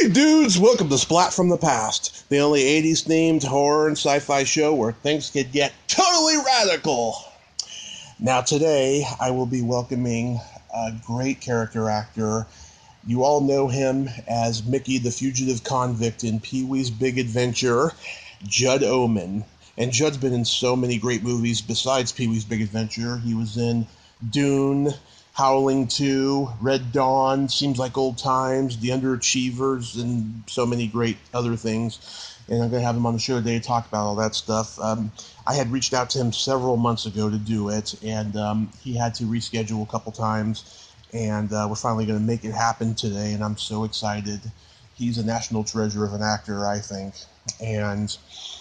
Hey dudes, welcome to Splat from the Past, the only 80s themed horror and sci-fi show where things could get totally radical. Now today, I will be welcoming a great character actor. You all know him as Mickey the Fugitive Convict in Pee-wee's Big Adventure, Judd Omen. And Judd's been in so many great movies besides Pee-wee's Big Adventure. He was in Dune, Howling 2, Red Dawn, Seems Like Old Times, The Underachievers, and so many great other things. And I'm going to have him on the show today to talk about all that stuff. I had reached out to him several months ago to do it, and he had to reschedule a couple times. And we're finally going to make it happen today, and I'm so excited. He's a national treasure of an actor, I think. And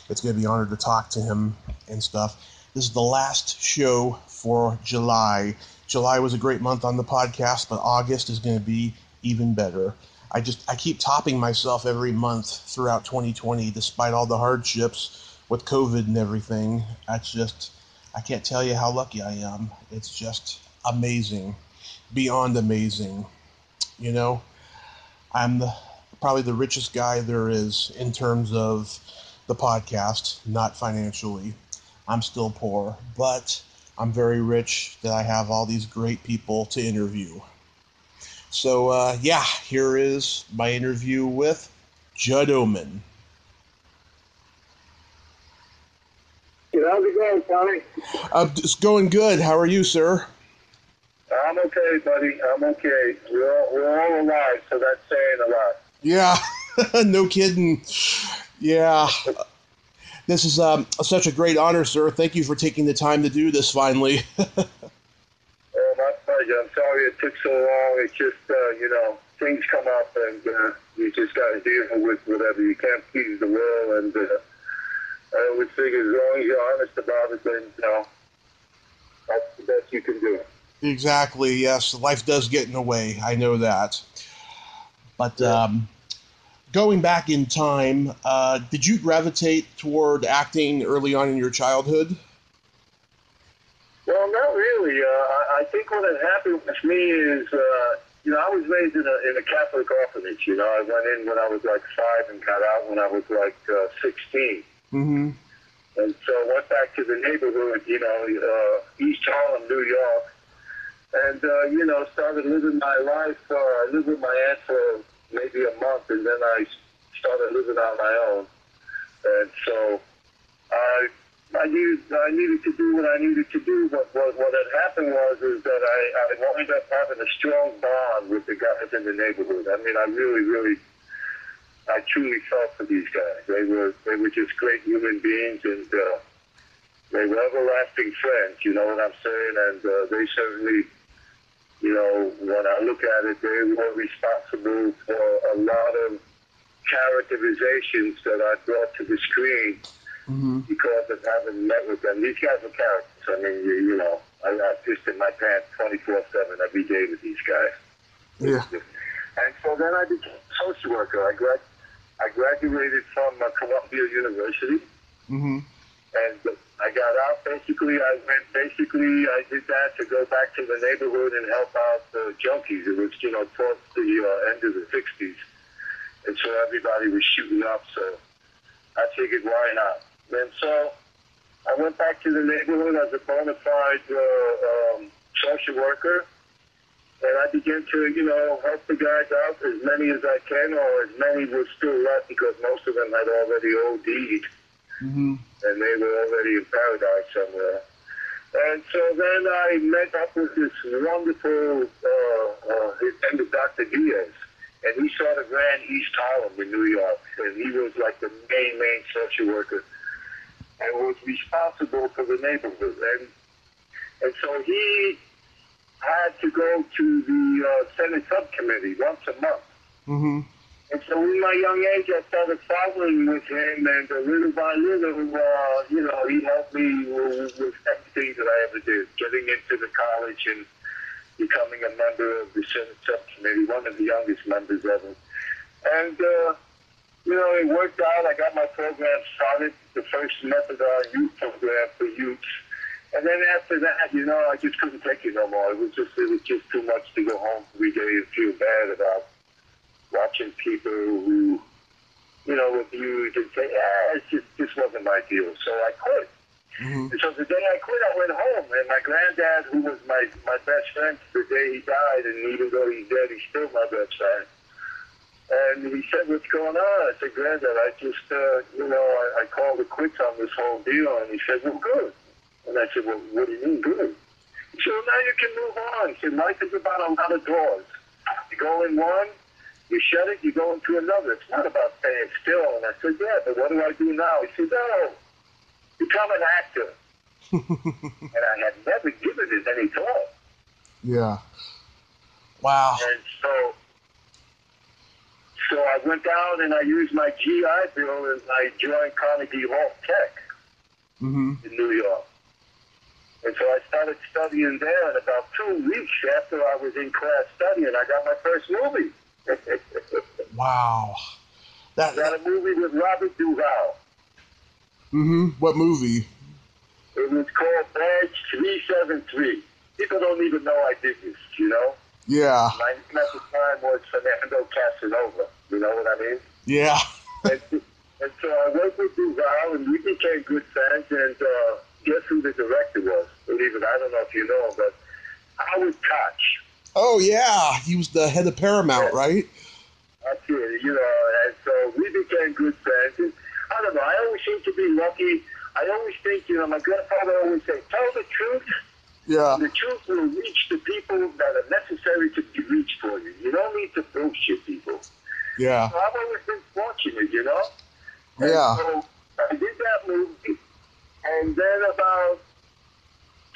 it's going to be an honor to talk to him and stuff. This is the last show for July. July was a great month on the podcast, but August is going to be even better. I keep topping myself every month throughout 2020, despite all the hardships with COVID and everything. I can't tell you how lucky I am. It's just amazing, beyond amazing. You know, I'm probably the richest guy there is in terms of the podcast, not financially. I'm still poor, but I'm very rich that I have all these great people to interview. So, here is my interview with Judd Omen. How's it going, Tommy? It's going good. How are you, sir? I'm okay, buddy. I'm okay. We're all alive, so that's saying a lot. Yeah, no kidding. Yeah. This is such a great honor, sir. Thank you for taking the time to do this finally. Oh, my pleasure. I'm sorry it took so long. It's just, things come up and you just got to deal with whatever. You can't please the world. And I always figure as long as you're honest about it, then, that's the best you can do. Exactly, yes. Life does get in the way. I know that. But, going back in time, did you gravitate toward acting early on in your childhood? Well, not really. I think what had happened with me is, I was raised in a Catholic orphanage. I went in when I was like 5 and got out when I was like 16. Mm-hmm. And so I went back to the neighborhood, East Harlem, New York, and, started living my life. I lived with my aunt for maybe a month, and then I started living on my own. And so I needed to do what I needed to do, but what had happened was that I wound up having a strong bond with the guys in the neighborhood. I mean, I truly felt for these guys. They were just great human beings, and they were everlasting friends, you know what I'm saying? And they certainly, when I look at it, they were responsible for a lot of characterizations that I brought to the screen because of having met with them. These guys are characters. I mean, I pissed in my pants 24/7 every day with these guys. Yeah. And so then I became a social worker. I graduated from Columbia University. Mm-hmm. And I got out. I did that to go back to the neighborhood and help out the junkies. It was, towards the end of the 60s. And so everybody was shooting up, so I figured, why not? And so I went back to the neighborhood as a bona fide social worker, and I began to, help the guys out, as many as I can, or as many were still left, because most of them had already OD'd, and they were already in paradise somewhere. And so then I met up with this wonderful, his name is Dr. Diaz. And he sort of ran East Harlem in New York. And he was like the main social worker. And was responsible for the neighborhood. And so he had to go to the Senate subcommittee once a month. Mm-hmm. And so in my young age, I started following with him. And little by little, he helped me with everything that I ever did. Getting into the college and becoming a member of the Senate subcommittee, one of the youngest members ever. And, it worked out. I got my program started, the first Methadone youth program for youths. And then after that, I just couldn't take it no more. It was just too much to go home every day and feel bad about, watching people who, you know, abused and say, this wasn't my deal. So I quit. Mm-hmm. And so the day I quit, I went home, and my granddad, who was my best friend the day he died, and even though he's dead, he's still my best friend. And he said, what's going on? I said, Granddad, I just, I called it quits on this whole deal. And he said, well, good. And I said, well, what do you mean, good? He said, well, now you can move on. He said, life is about a lot of doors. You go in one, you shut it, you go into another. It's not about staying still. And I said, yeah, but what do I do now? He said, no, become an actor. And I had never given it any thought. Yeah. Wow. And so I went down and I used my GI Bill and I joined Carnegie Hall Tech in New York. And so I started studying there, and about 2 weeks after I was in class studying, I got my first movie. Wow. I got a movie with Robert Duvall. What movie? It was called Badge 373. People don't even know I did this, you know? Yeah. My name at the time was Fernando Casanova. You know what I mean? Yeah. and so I worked with Duvall, and we became good friends, and guess who the director was? Believe it, I don't know if you know him, but Howard Koch. Oh, yeah. He was the head of Paramount, right? That's it, you know, and so we became good friends. And I don't know, I always seem to be lucky. I always think, you know, my grandfather always said, tell the truth. Yeah. And the truth will reach the people that are necessary to be reached for you. You don't need to bullshit people. Yeah. So I've always been fortunate, you know? And Yeah. so I did that movie, and then about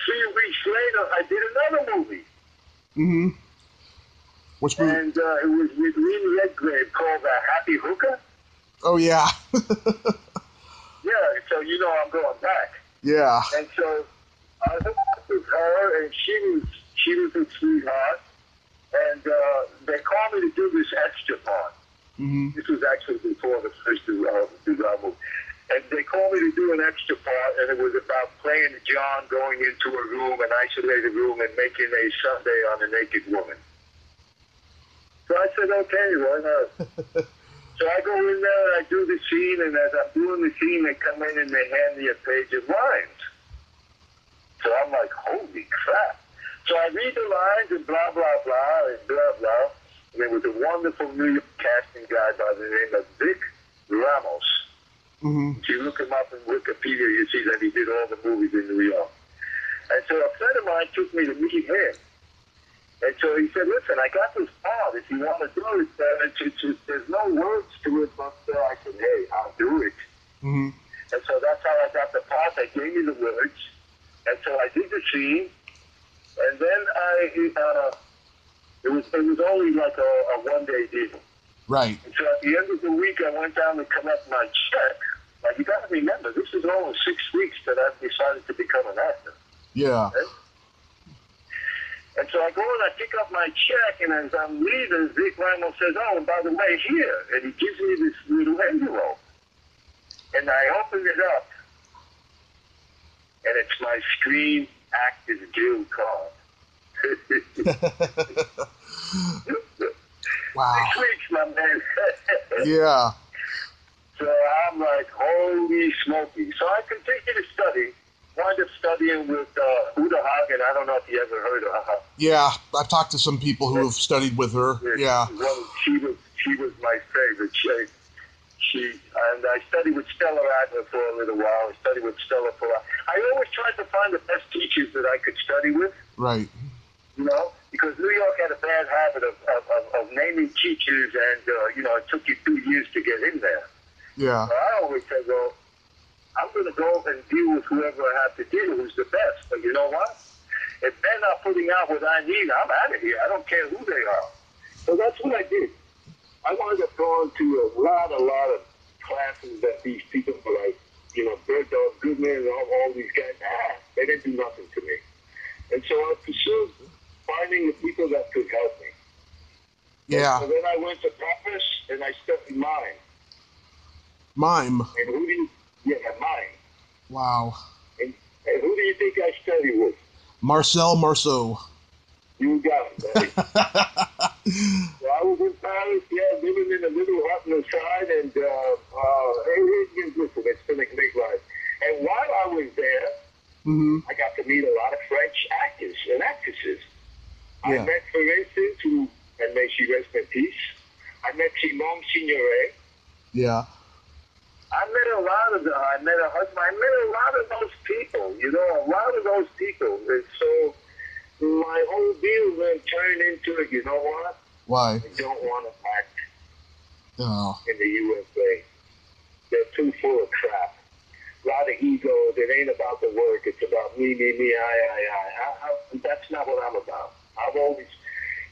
3 weeks later, I did another movie. Which movie? And it was with Lee Redgrave called Happy Hooker. Oh, yeah. Yeah, so you know I'm going back. Yeah. And so I hooked up with her, and she was a sweetheart. And they called me to do this extra part. This was actually before the first Duvall movie. And they called me to do an extra part, and it was about playing John going into a room, an isolated room, and making a Sunday on a naked woman. So I said, okay, why not? So I go in there and I do the scene, and as I'm doing the scene, they come in and they hand me a page of lines. So I'm like, holy crap. So I read the lines and blah, blah, blah, and blah, blah. And there was a wonderful New York casting guy by the name of Vic Ramos. If you look him up in Wikipedia, you see that he did all the movies in New York. And so a friend of mine took me to meet him. And so he said, listen, I got this part. If you want to do it, there's no words to it, but I said, hey, I'll do it. And so that's how I got the part. They gave me the words. And so I did the scene. And then it was only like a one-day deal. Right. And so at the end of the week, I went down to collect my check. Now, you got to remember, this is only 6 weeks that I've decided to become an actor. Yeah. Okay? And so I go and I pick up my check, and as I'm leaving, Vic Ramos says, oh, and by the way, here. And he gives me this little envelope. And I open it up, and it's my Screen Actors Guild card. Wow. 6 weeks, my man. Yeah. So I'm like, holy smoky. So I continue to study. Wound up studying with Uta Hagen. I don't know if you ever heard of her. Yeah, I've talked to some people who have studied with her. Yeah. Well, she was my favorite. And I studied with Stella Adler for a little while. I studied with Stella for a while. I always tried to find the best teachers that I could study with. Right. You know, because New York had a bad habit of naming teachers, and it took you 2 years to get in there. Yeah. So I always said, well, I'm going to go and deal with whoever I have to deal with who's the best. But you know what? If they're not putting out what I need, I'm out of here. I don't care who they are. So that's what I did. I wound up going to a lot of classes that these people were like, Bird Dog Goodman and all these guys. They didn't do nothing to me. And so I pursued finding the people that could help me. Yeah. So then I went to Paris and I studied mime. Mime. And mime. Wow. And who do you think I studied with? Marcel Marceau. You got it, buddy. So I was in Paris, living in a little hut on the side, and listen, it's been a great life. And while I was there, I got to meet a lot of French actors and actresses. Yeah. I met, for instance, and may she rest in peace, I met Simone Signoret. Yeah. I met a lot of them. I met a husband. I met a lot of those people, a lot of those people. And so my whole deal then turned into, you know what? Why? I don't want to act Oh. in the USA. They're too full of crap. A lot of egos. It ain't about the work. It's about me, I. That's not what I'm about. I've always,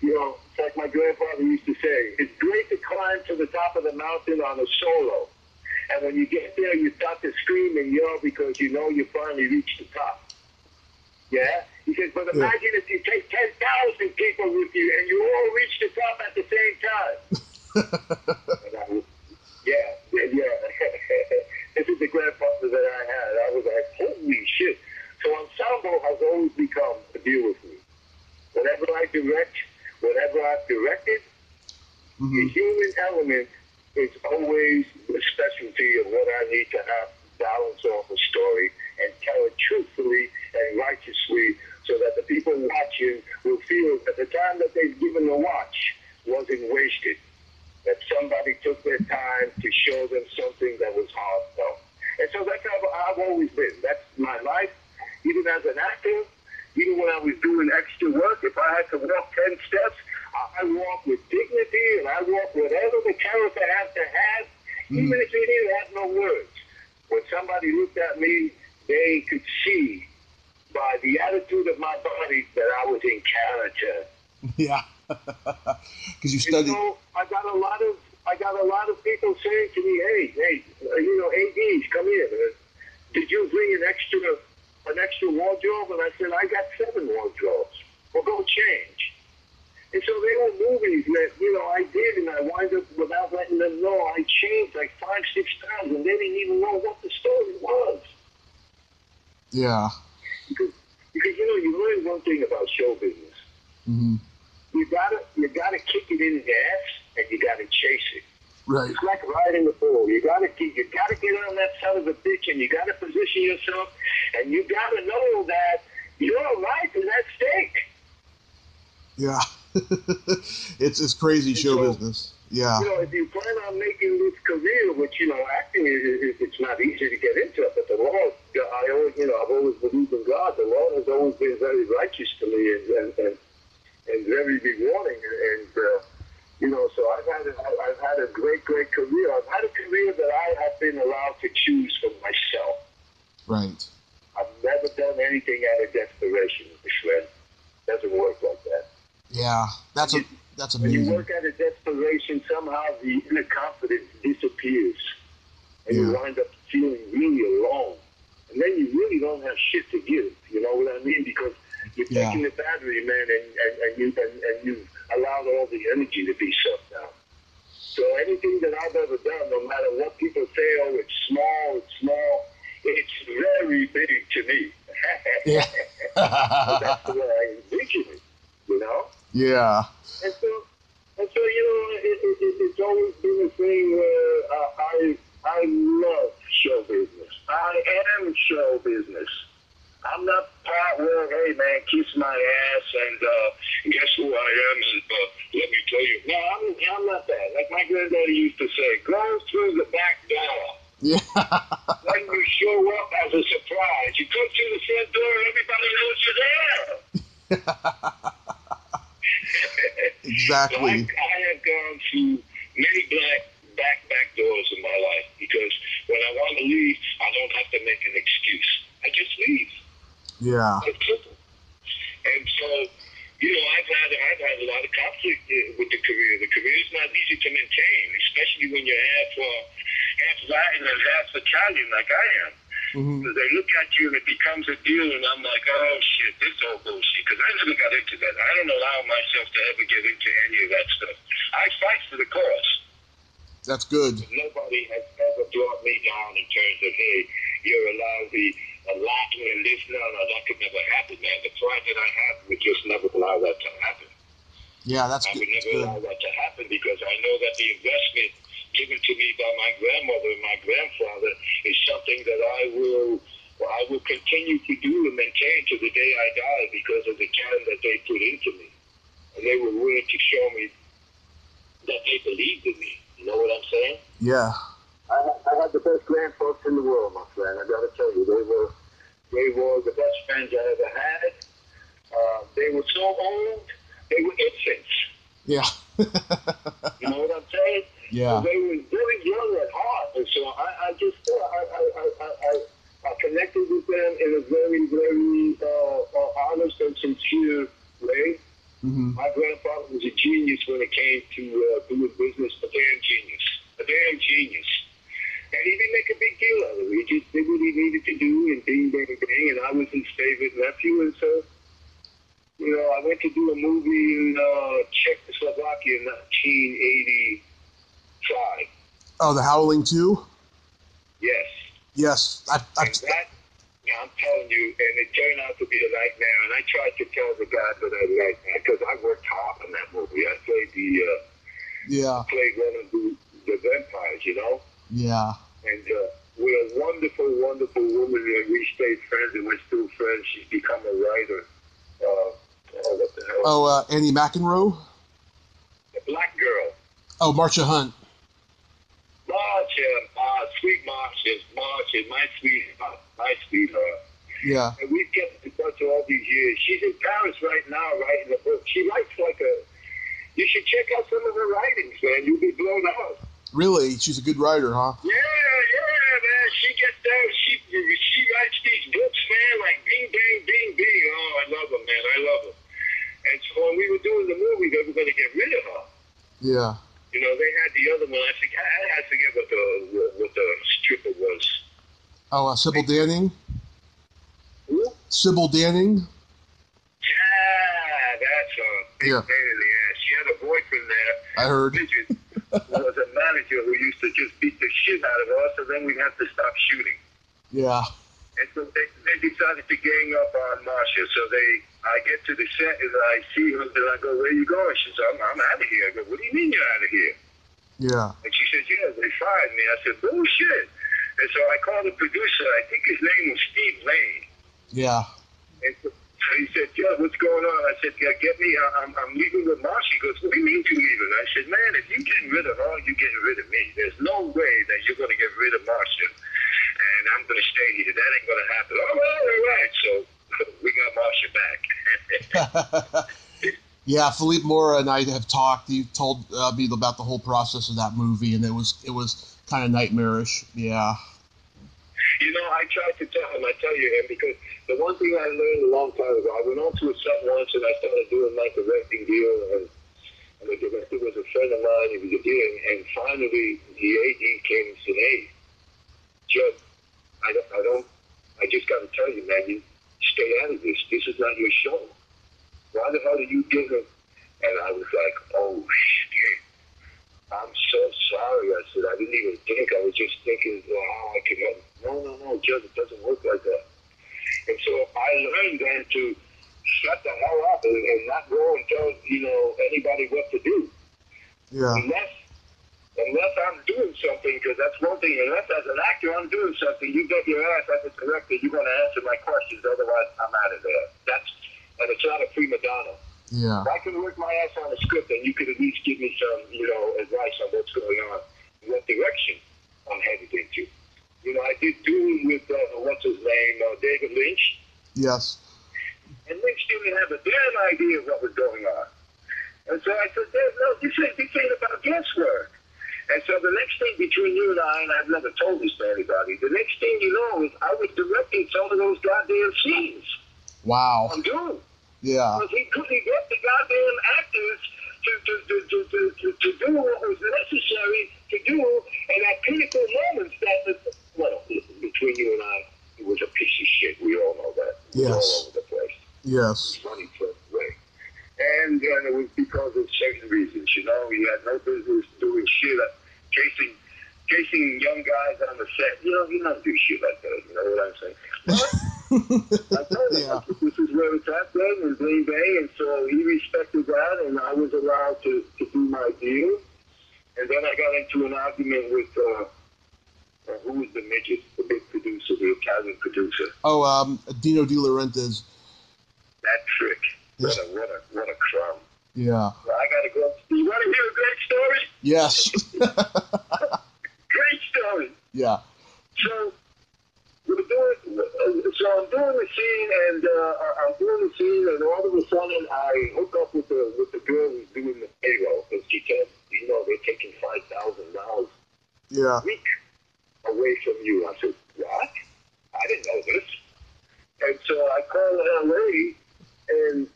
it's like my grandfather used to say, it's great to climb to the top of the mountain on a solo. And when you get there, you start to scream and yell because you know you finally reached the top. Yeah? He says, but imagine if you take 10,000 people with you and you all reach the top at the same time. And I was, yeah. This is the grandfather that I had. I was like, holy shit. So ensemble has always become a deal with me. Whenever I direct, whenever I've directed, the human element is always the specialty of what I need to have balance off a story and tell it truthfully and righteously so that the people watching will feel that the time that they've given to watch wasn't wasted, that somebody took their time to show them something that was heartfelt. And so that's how I've always been. That's my life. Even as an actor, even when I was doing extra work, if I had to walk 10 steps, I walk with dignity and I walk whatever the character has to have, even if he didn't have no words. When somebody looked at me, they could see by the attitude of my body that I was in character. Yeah. Because you studied. So I got a lot of people saying to me, hey, ADs, come here. Did you bring an extra wardrobe? And I said, I got 7 wardrobes. Well, go change. And so they were movies that, I did, and I wind up, without letting them know, I changed like 5-6 times, and they didn't even know what the story was. Yeah. Because you learn one thing about show business. Mm-hmm. You gotta kick it in the ass, and you gotta chase it. Right. It's like riding a bull. You gotta get on that son of a bitch, and you gotta position yourself, and you gotta know that your life is at stake. Yeah. it's crazy show business. Yeah. If you plan on making this career, which, acting it's not easy to get into, but the Lord, I've always believed in God. The Lord has always been very righteous to me and very rewarding. And so I've had a great career. I've had a career that I have been allowed to choose for myself. Right. I've never done anything out of desperation, my friend. Doesn't work like that. Yeah, that's amazing. When you work out of desperation, somehow the inner confidence disappears. And you wind up feeling really alone. And then you really don't have shit to give. You know what I mean? Because you're taking the battery, man, and you've allowed all the energy to be sucked out. So anything that I've ever done, no matter what people say, oh, it's small, it's very big to me. Yeah. That's the way I envision it, Yeah. And so it's always been a thing where I love show business. I am show business. I'm not part where, hey, man, kiss my ass and guess who I am and let me tell you. No, I'm not that. Like my granddaddy used to say, go through the back door. Yeah. When you show up as a surprise, you come through the front door and everybody knows you're there. Exactly. So I have gone through many back doors in my life because when I want to leave, I don't have to make an excuse. I just leave. Yeah. It's simple. And so, I've had a lot of conflict with the career. The career is not easy to maintain, especially when you're half Latin and half Italian like I am. Mm-hmm. Because they look at you and it becomes a deal, and I'm like, oh shit, this is all bullshit. Because I never got into that. I don't allow myself to ever get into any of that stuff. I fight for the cause. That's good. Nobody has ever brought me down in terms of, hey, you're a lousy and laughing and this, no, that could never happen, man. The pride that I have would just never allow that to happen. Yeah, that's I good. would never allow that to happen because I know that the investment given to me by my grandmother and my grandfather is something that I will continue to do and maintain to the day I die because of the care that they put into me. And they were willing to show me that they believed in me. You know what I'm saying? Yeah. I had the best grandfolks in the world, my friend. I got to tell you, they were the best friends I ever had. They were so old, they were infants. Yeah. You know what I'm saying? Yeah. So they were very young at heart, and so I just I connected with them in a very, very honest and sincere way. Mm-hmm. My grandfather was a genius when it came to doing business, a damn genius. And he didn't make a big deal out of it. He just did what he needed to do and bing, bang, bang, and I was his favorite nephew, and so, you know, I went to do a movie in Czechoslovakia in 1985. Oh, the Howling 2? Yes. Yes. And that, I'm telling you, and it turned out to be a nightmare. And I tried to tell the guy that I liked that because I worked hard on that movie. I played played one of the vampires, you know? Yeah. And with a wonderful, wonderful woman, and we stayed friends, and we're still friends. She's become a writer. What the hell? Oh, Annie McEnroe? The black girl. Oh, Marcia Hunt. Sweet Marcia, my sweetheart. Yeah. And we've kept in touch all these years. She's in Paris right now writing a book. She writes you should check out some of her writings, man. You'll be blown out. Really? She's a good writer, huh? Yeah, man. She gets there. She writes these books, man, like bing, bang, bing, bing. Oh, I love her, man. I love her. And so when we were doing the movie, they were going to get rid of her. Yeah. You know, they had the other one. I forget what the stripper was. Oh, Sybil Danning? Who? Sybil Danning? Yeah, that's a big pain in the ass. She had a boyfriend there. I heard. Midget, who was a manager who used to just beat the shit out of us, and then we'd have to stop shooting. Yeah. And so they decided to gang up on Marcia. So I get to the set and I see her and I go, "Where you going?" She said, I'm out of here. I go, "What do you mean you're out of here?" Yeah. And she said, "Yeah, they fired me." I said, "Bullshit." And so I called the producer. I think his name was Steve Lane. Yeah. And so he said, "Judd, what's going on?" I said, "Yeah, get me. I'm leaving with Marcia." He goes, "What do you mean you leaving?" I said, "Man, if you're getting rid of her, you're getting rid of me. There's no way that you're going to get rid of Marcia. And I'm going to stay here. That ain't going to happen." All right. So we got Marcia back. Yeah, Philippe Mora and I have talked. He told me about the whole process of that movie, and it was kind of nightmarish. Yeah. You know, I tried to tell him, because the one thing I learned a long time ago, I went on to a set once and I started doing my directing deal, and the director was a friend of mine. He was a deal, and finally the AD came and said, "Hey, Judd, I just got to tell you, man, you stay out of this. This is not your show. Why the hell are you giving?" And I was like, "Oh, shit. I'm so sorry." I said, "I didn't even think. I was just thinking how I could help." No, Judd, it doesn't work like that. And so I learned then to shut the hell up and not go and tell, anybody what to do. Yeah. Unless I'm doing something, because that's one thing. Unless as an actor I'm doing something, you bet your ass as a director you're going to answer my questions. Otherwise, I'm out of there. And it's not a prima donna. Yeah. If I can work my ass on a script, then you could at least give me some, advice on what's going on, what direction I'm headed into. I did Dune with, what's his name, David Lynch. Yes. And Lynch didn't have a damn idea of what was going on. And so I said, "No, this ain't about guesswork." And so the next thing between you and I've never told this to anybody, the next thing you know is I was directing some of those goddamn scenes. Wow. I'm doing. Yeah. Because he couldn't get the goddamn actors to do what was necessary to do, and at critical moments between you and I, it was a piece of shit. We all know that. It was all over the place. Yes. Funny way. And it was because of certain reasons, He had no business doing shit, chasing chasing young guys on the set. You don't do shit like that. You know what I'm saying? But I told him, Yeah. this is where it's at then in Green Bay, and so he respected that, and I was allowed to do my deal. And then I got into an argument with, who was the midget, the big producer, the Italian producer. Oh, Dino De Laurentiis. That trick. What a crumb. Yeah. Well, I gotta go. You want to hear a great story? Yes. Great story. Yeah. So I'm doing the scene, and all of a sudden I hook up with the girl who's doing the payroll, because she said, they're taking $5,000 Yeah. a week away from you. I said, what? I didn't know this. And so I call LA, and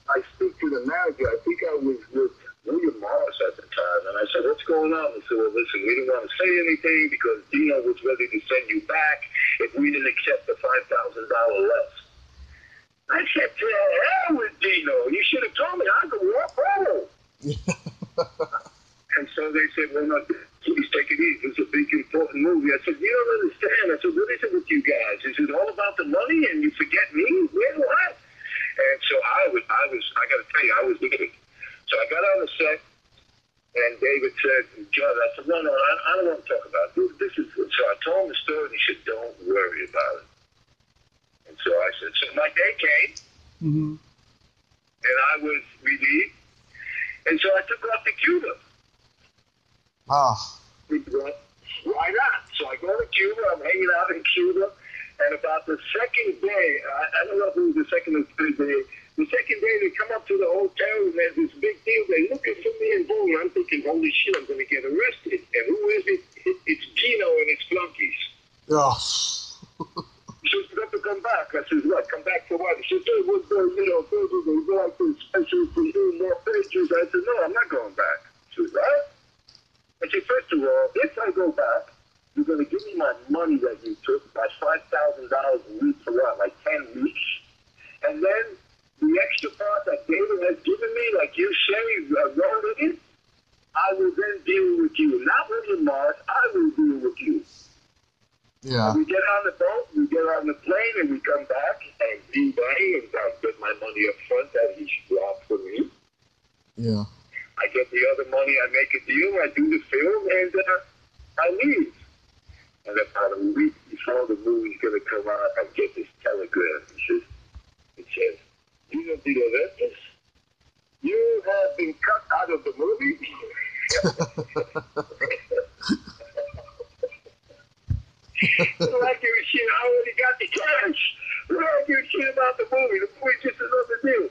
I speak to the manager. I think I was with William Morris at the time, and I said, what's going on? He said, well, listen, we didn't want to say anything because Dino was ready to send you back if we didn't accept the $5,000 less. I said, to hell with Dino. You should have told me. I could walk home. And so they said, well, no, please take it easy. It's a big, important movie. I said, you don't understand. I said, what is it with you guys? Is it all about the money and you forget me? Where, what? And so I got to tell you, I was livid. So I got on the set, and David said, Judd, I said, no, I don't want to talk about it. This is, so I told him the story, and he said, don't worry about it. And so I said, so my day came, and I was relieved, and so I took off to Cuba. Why not? So I go to Cuba, I'm hanging out in Cuba, and about the second day, I don't know if it was the second or third day, the second day they come up to the hotel and there's this big deal. They're looking for me and boom, I'm thinking, holy shit, I'm going to get arrested. And who is it? It's Gino and his flunkies. Oh. He says, you have to come back. I said, what? Come back for what? He said, hey, what's the, pages? They go out to special for you, more pages. I said, no, I'm not going back. She said, what? I said, first of all, if I go back, you're going to give me my money that you took, my $5,000 a week for what, like 10 weeks? And then the extra part that David has given me, like you say, wrote it in, I will then deal with you. Not with you, Mars, I will deal with you. Yeah. And we get on the boat, we get on the plane, and we come back, and he bang, and I get my money up front that he dropped for me. Yeah. I get the other money, I make a deal, I do the film, and I leave. And about a week before the movie's going to come out, I get this telegram. It says, Dino De Laurentiis, you have been cut out of the movie. I don't give a shit. I already got the cash. I don't give a shit about the movie. The movie's just another deal.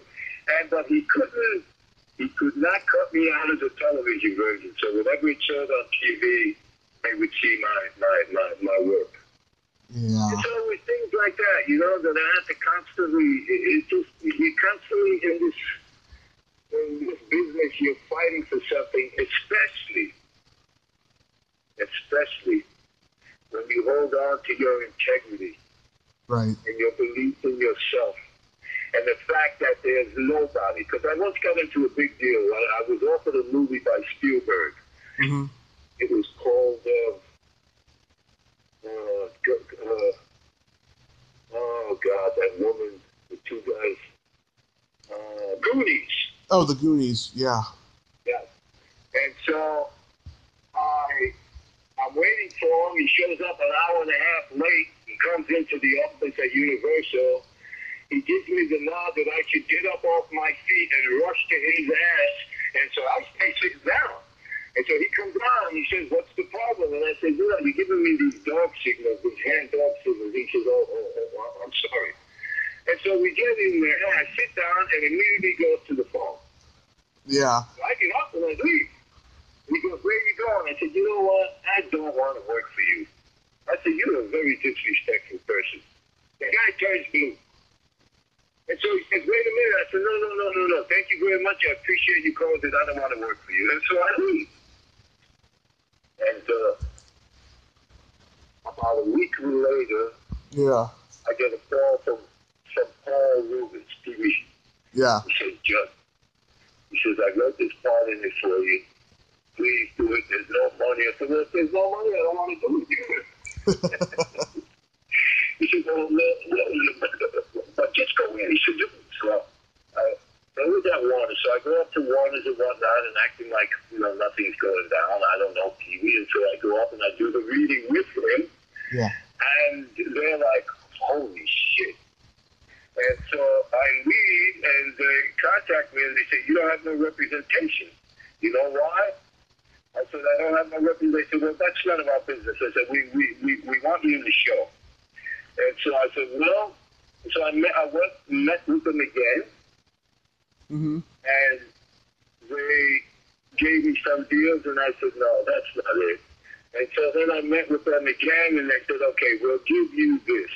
But he could not cut me out of the television version. So whenever it showed on TV, they would see my work. Yeah. It's always things like that, that I have to constantly, you're constantly in this business, you're fighting for something, especially when you hold on to your integrity. Right. And your belief in yourself. And the fact that there's nobody, because I once got into a big deal. I was offered a movie by Spielberg. Mm-hmm. It was called, oh God, that woman, the two guys, Goonies. Oh, the Goonies, yeah. Yeah. And so I'm waiting for him. He shows up an hour and a half late. He comes into the office at Universal. He gives me the nod that I should get up off my feet and rush to his ass. And so I stay sitting down. And so he comes down and he says, what's the problem? And I said, you're giving me these dog signals, these hand dog signals. He says, oh, I'm sorry. And so we get in there, and I sit down and immediately goes to the phone. Yeah. So I get up and I leave. He goes, where are you going? I said, you know what? I don't want to work for you. I said, you're a very disrespectful person. The guy turns blue. And so he says, wait a minute. I said, no. Thank you very much. I appreciate you calling, but I don't want to work for you. And so I leave. And about a week later, yeah, I get a call from Paul Rubens, TV. Yeah. He says, Judd, he says, I wrote this part in it for you. please do it. There's no money. I said, well, if there's no money, I don't want to do it. He said, well, but just go in. He said, do it. So I was at Warner. So I go up to Warner's and whatnot and acting like, nothing's going down. I don't know Pee-wee. And so I go up and I do the reading with him. Yeah. And they're like, holy shit. And so I leave and they contact me and they say, you don't have no representation. You know why? I said, I don't have no representation. They said, well, that's none of our business. I said, we want you in the show. And so I said, well, so I met with them again. Mm-hmm. And they gave me some deals and I said, no, that's not it. And so then I met with them again and they said, okay, we'll give you this.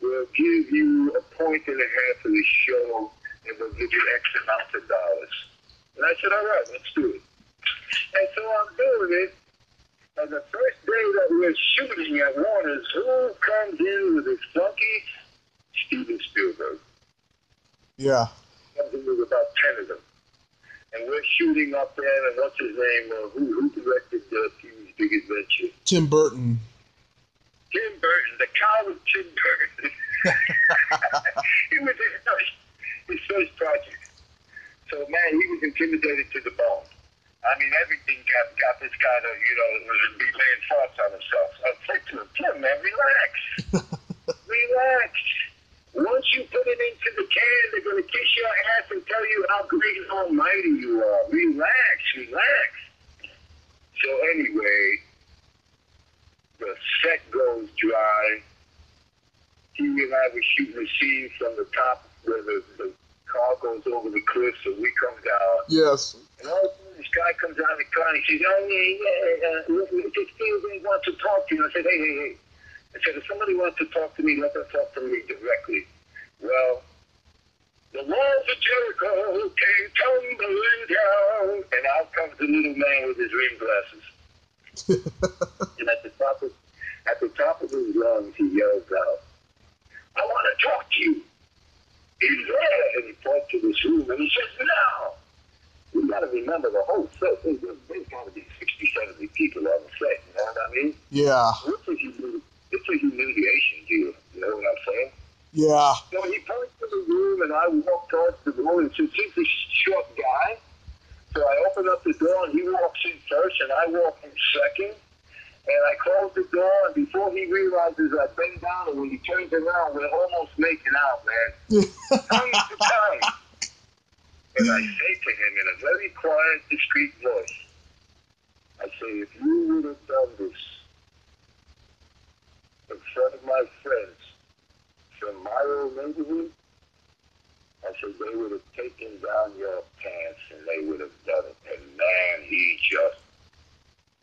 We'll give you a point and a half for the show and we'll give you X amount of dollars. And I said, all right, let's do it. And so I'm doing it. And the first day that we're shooting at Warner's, who comes in with his flunkies? Steven Spielberg. Yeah. Comes in with about 10 of them. And we're shooting up there, and what's his name? Who directed Pee-wee's Big Adventure? Tim Burton. Tim Burton. The cow was Tim Burton. It was his first project. So, man, he was intimidated to the bone. I mean, everything got this kind of, be laying thoughts on himself. So I said to him, Tim, man, relax. Relax. Once you put it into the can, they're going to kiss your ass and tell you how great and almighty you are. Relax, relax. So anyway, the set goes dry. He and I were shooting a scene from the top where the car goes over the cliff, so we come down. Yes. And all of a sudden, this guy comes out of the car and he says, this Spielberg wants to talk to you. I said, hey. I said, if somebody wants to talk to me, let them talk to me directly. Well, the walls of Jericho came tumbling down, and out comes the little man with his rim glasses. And at the top of his lungs, he yells out, I want to talk to you. He's there. And he points to this room, and he says, now. You got to remember the whole set. There's got to be 60, 70 people on the set, you know what I mean? Yeah. It's a humiliation deal, you know what I'm saying? Yeah. So he points to the room, and I walk towards the door, and since he's a short guy, so I open up the door, and he walks in first, and I walk in second, and I close the door, and before he realizes I bend down, and when he turns around, we're almost making out, man. Tongue to tongue. And I say to him in a very quiet, discreet voice, I say, if you would have done this in front of my friends from my old neighborhood, I said, they would have taken down your pants and they would have done it. And man, he just,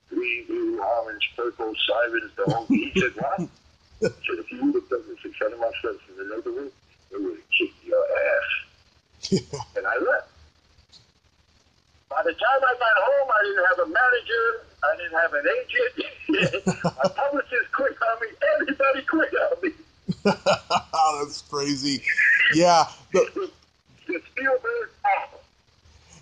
green, blue, orange, purple, sirens, the whole thing. He said, what? I said, if you would have done this in front of my friends from the neighborhood, they would have kicked your ass. And I left. By the time I got home, I didn't have a manager. I didn't have an agent. My publicist quit on me. Everybody quit on me. That's crazy. Yeah. The Spielberg awful.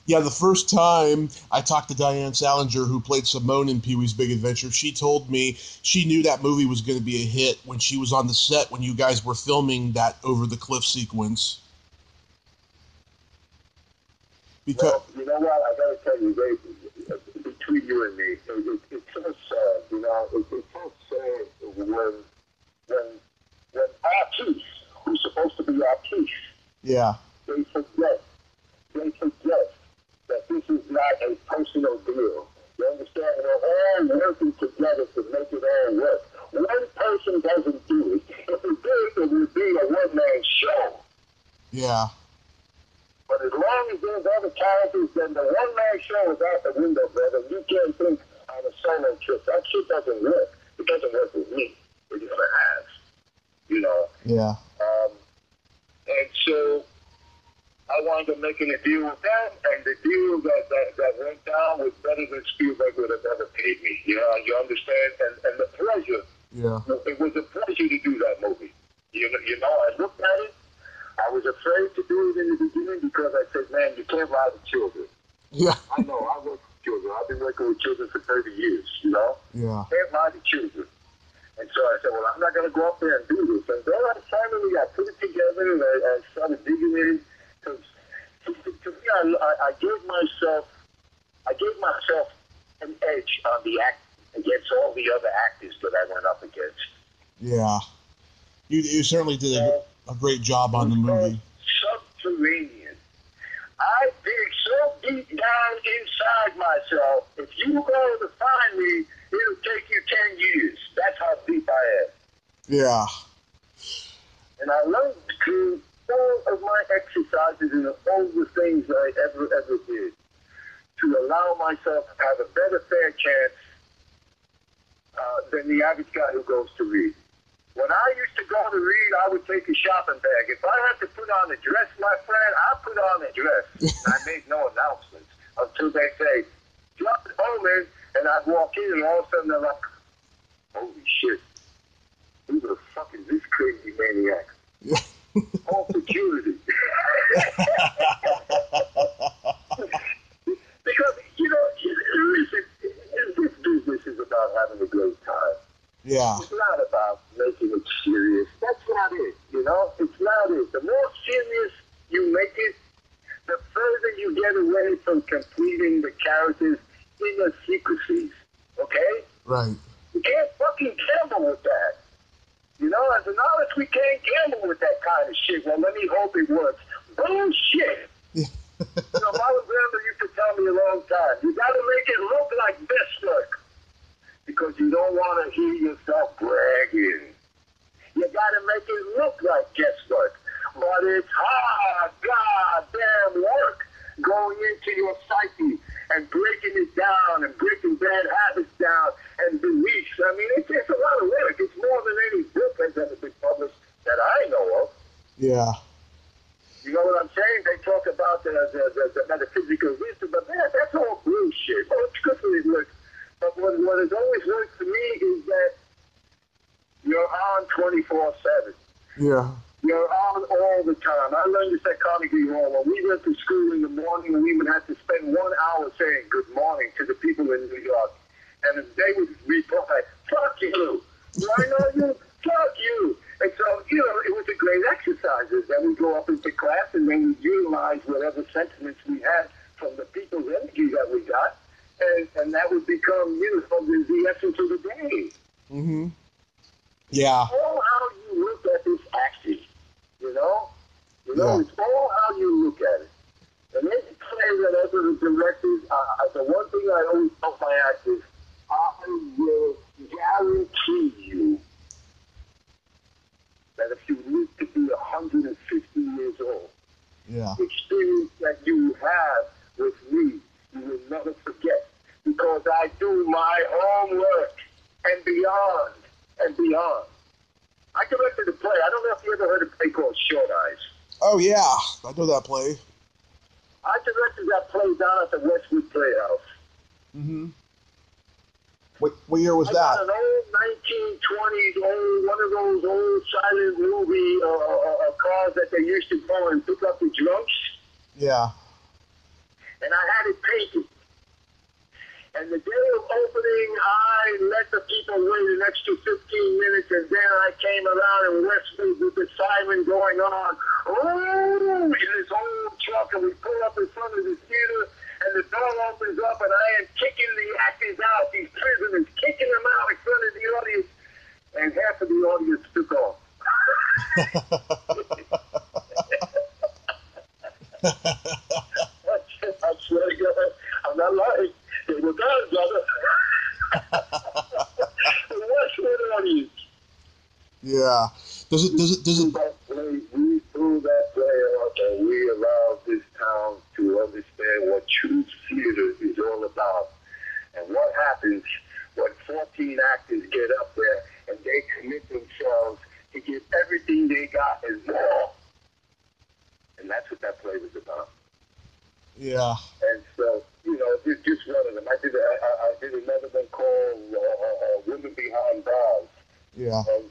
Yeah, the first time I talked to Diane Salinger, who played Simone in Pee-wee's Big Adventure, she told me she knew that movie was going to be a hit when she was on the set when you guys were filming that over the cliff sequence. Because, well, you know what? I got to tell you, between you and me, it's so sad. You know, it's so sad when artists, who's supposed to be artists, yeah, they forget that this is not a personal deal. You understand? We're all working together to make it all work. One person doesn't do it. If it did, it would be a one-man show. Yeah. But as long as there's other characters, then the one-man show is out the window, brother. You can't think on a solo trip. That shit doesn't work. It doesn't work with me. It never has. You know? Yeah. And so I wound up making a deal with them, and the deal that went down was better than Spielberg would have ever paid me. You know, you understand? And the pleasure, it was a pleasure to do that movie. You know, I looked at it. I was afraid to do it in the beginning because I said, man, you can't lie to children. Yeah. I know, I work with children. I've been know? Yeah. Can't lie to children. And so I said, well, I'm not going to go up there and do this. And then I finally I put it together and I started digging in. Because to me, I gave myself an edge on the act against all the other actors that I went up against. Yeah. You certainly did a great job on the movie. Subterranean. I dig so deep down inside myself, if you go to find me, it'll take you 10 years. That's how deep I am. Yeah. And I learned through all of my exercises and all the things I ever did to allow myself to have a better fair chance than the average guy who goes to read. When I used to go to read, I would take a shopping bag. If I had to put on a dress, my friend, I put on a dress. I made no announcements until they say, Judd Omen, and I'd walk in and all of a sudden they're like, holy shit, who the fuck is this crazy maniac? All security. Because, listen, this business is about having a great time. Yeah. It's not about making it serious. That's not it, It's not it. The more serious you make it, the further you get away from completing the character's inner secrecies, okay? Right. You can't fucking gamble with that. As an artist, we can't gamble with that kind of shit. Well, let me hope it works. Bullshit. My grandmother used to tell me a long time, you got to make it look like best work. Because you don't want to hear yourself bragging. You got to make it look like guesswork. But it's hard, goddamn work going into your psyche and breaking it down and breaking bad habits down and beliefs. I mean, it takes a lot of work. It's more than any book that's ever been published that I know of. Yeah. You know what I'm saying? They talk about the metaphysical wisdom, but man, that's all bullshit. Oh, it's good for his work. But what has always worked for me is that you're on 24/7. Yeah. You're on all the time. I learned this at Carnegie Hall. When we went to school in the morning, we would have to spend 1 hour saying good morning to the people in New York. And they would reply, fuck you. Do I know you? Fuck you. And so, it was a great exercise. Then we go up into class and then we utilize whatever sentiments we had from the people's energy that we got. And that would become, the essence of the day. Mm-hmm. Yeah. It's all how you look at this acting, Yeah. It's all how you look at it. And any play that ever directed, the one thing I always tell my actors, I will guarantee you that if you live to be 150 years old, Yeah. the experience that you have with me, you will never forget. Because I do my homework and beyond and beyond. I directed a play. I don't know if you ever heard of a play called Short Eyes. Oh, yeah. I know that play. I directed that play down at the Westwood Playhouse. Mm-hmm. What year was I that? got an old 1920s, one of those old silent movie cars that they used to go and pick up the drunks. Yeah. And I had it painted. And the day of opening, I let the people wait an extra 15 minutes, and then I came around in Westwood with the siren going on. Oh, in this old truck, and we pull up in front of the theater, and the door opens up, and I am kicking the actors out, these prisoners, kicking them out in front of the audience, and half of the audience took off. I swear to God, I'm not lying. They were gone, brother. The Westwood audience. Yeah. Does it? We threw that play off, and we allowed this town to understand what true theater is all about. And what happens when 14 actors get up there and they commit themselves to give everything they got and more. And that's what that play was about. Yeah. And so, just one of them. I did another one called Women Behind Bars. Yeah. And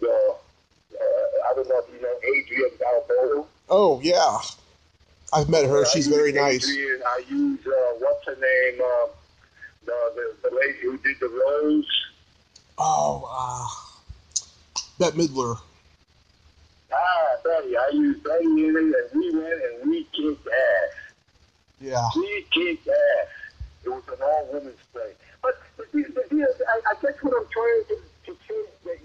I don't know if you know Adrienne Balboa. Oh, yeah. I've met her. She's very nice. Adrienne, I use, what's her name? The lady who did The Rose. Bette Midler. Betty. I used Betty in it, and we went and we kicked ass. Yeah. We kicked ass. It was an all-women's play. But I guess what I'm trying to say is that,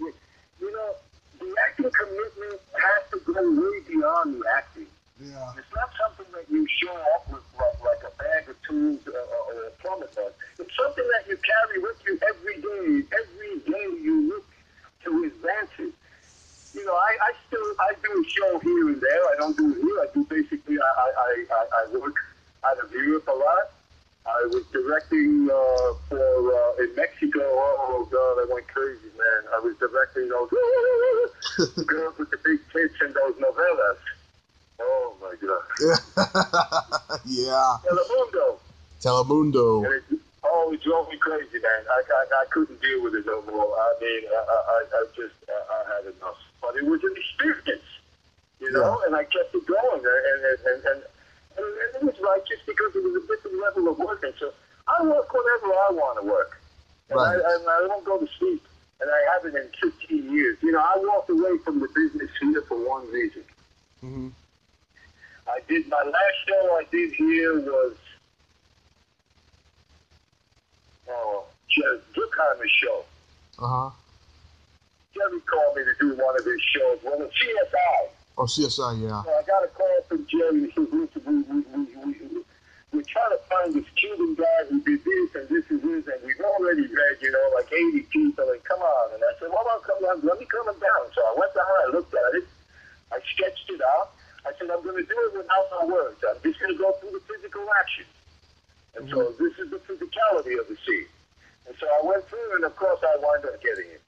you know, the acting commitment has to go way beyond the acting. Yeah. It's not something that you show up with like a bag of tools or a plumber does. It's something that you carry with you every day. Every day you look to advance it. You know, I do a show here and there. I don't do it here. I do basically, I work out of Europe a lot. I was directing in Mexico. Oh, God, I went crazy, man. I was directing those girls with the big tits and those novellas. Oh, my God. Yeah. Telemundo. And it drove me crazy, man. I couldn't deal with it no more. I mean, I had enough. But it was an experience, you know, and I kept it going. And it was righteous because it was a different level of work. And so I work whenever I want to work. And, right. I don't go to sleep. And I haven't in 15 years. You know, I walked away from the business here for one reason. Mm-hmm. My last show I did here was Bruckheimer's show. Uh-huh. Jerry called me to do one of his shows. Well, the CSI. Oh, CSI, yeah. So I got a call from Jerry. He said, we're trying to find this Cuban guy who did this and this and this, and we've already read, you know, like 80 people, and come on. And I said, well, let me come down. So I went down, I looked at it, I sketched it out. I said, I'm going to do it without my words. I'm just going to go through the physical action. And so this is the physicality of the scene. And so I went through, and of course I wound up getting it.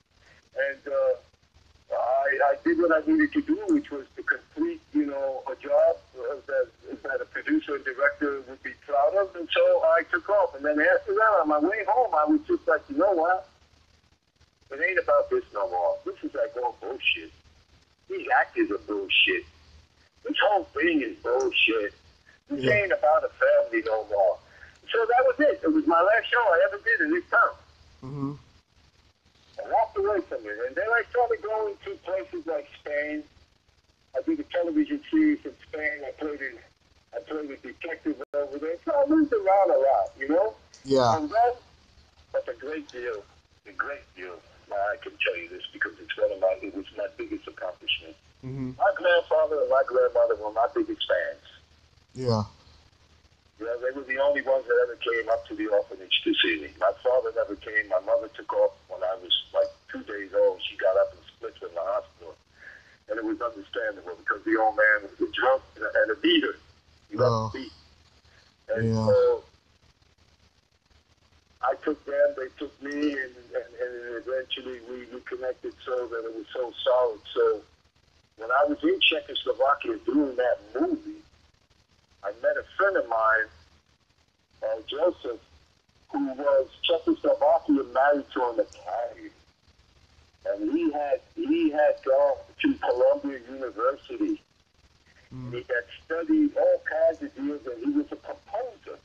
And I did what I needed to do, which was to complete, you know, a job that a producer and director would be proud of. And so I took off. And then after that, on my way home, I was just like, you know what? It ain't about this no more. This is like all bullshit. These actors are bullshit. This whole thing is bullshit. This ain't about a family no more. So that was it. It was my last show I ever did in this town. Mm-hmm. I walked away from it. And then I started going to places like Spain. I did a television series in Spain. I played a detective over there. So I moved around a lot, you know? Yeah. And then, but the great deal. Now I can tell you this because it was my biggest accomplishment. Mm-hmm. My grandfather and my grandmother were my biggest fans. Yeah. You know, they were the only ones that ever came up to the orphanage to see me. My father never came. My mother took off when I was like 2 days old. She got up and split in the hospital. And it was understandable because the old man was a drunk and a beater. He loved to beat. And so I took them, they took me, and eventually we connected so that it was so solid. So when I was in Czechoslovakia doing that movie, I met a friend of mine, Joseph, who was Czechoslovakian married to an Italian. And he had gone to Columbia University. Mm-hmm. He had studied all kinds of deals, and he was a composer.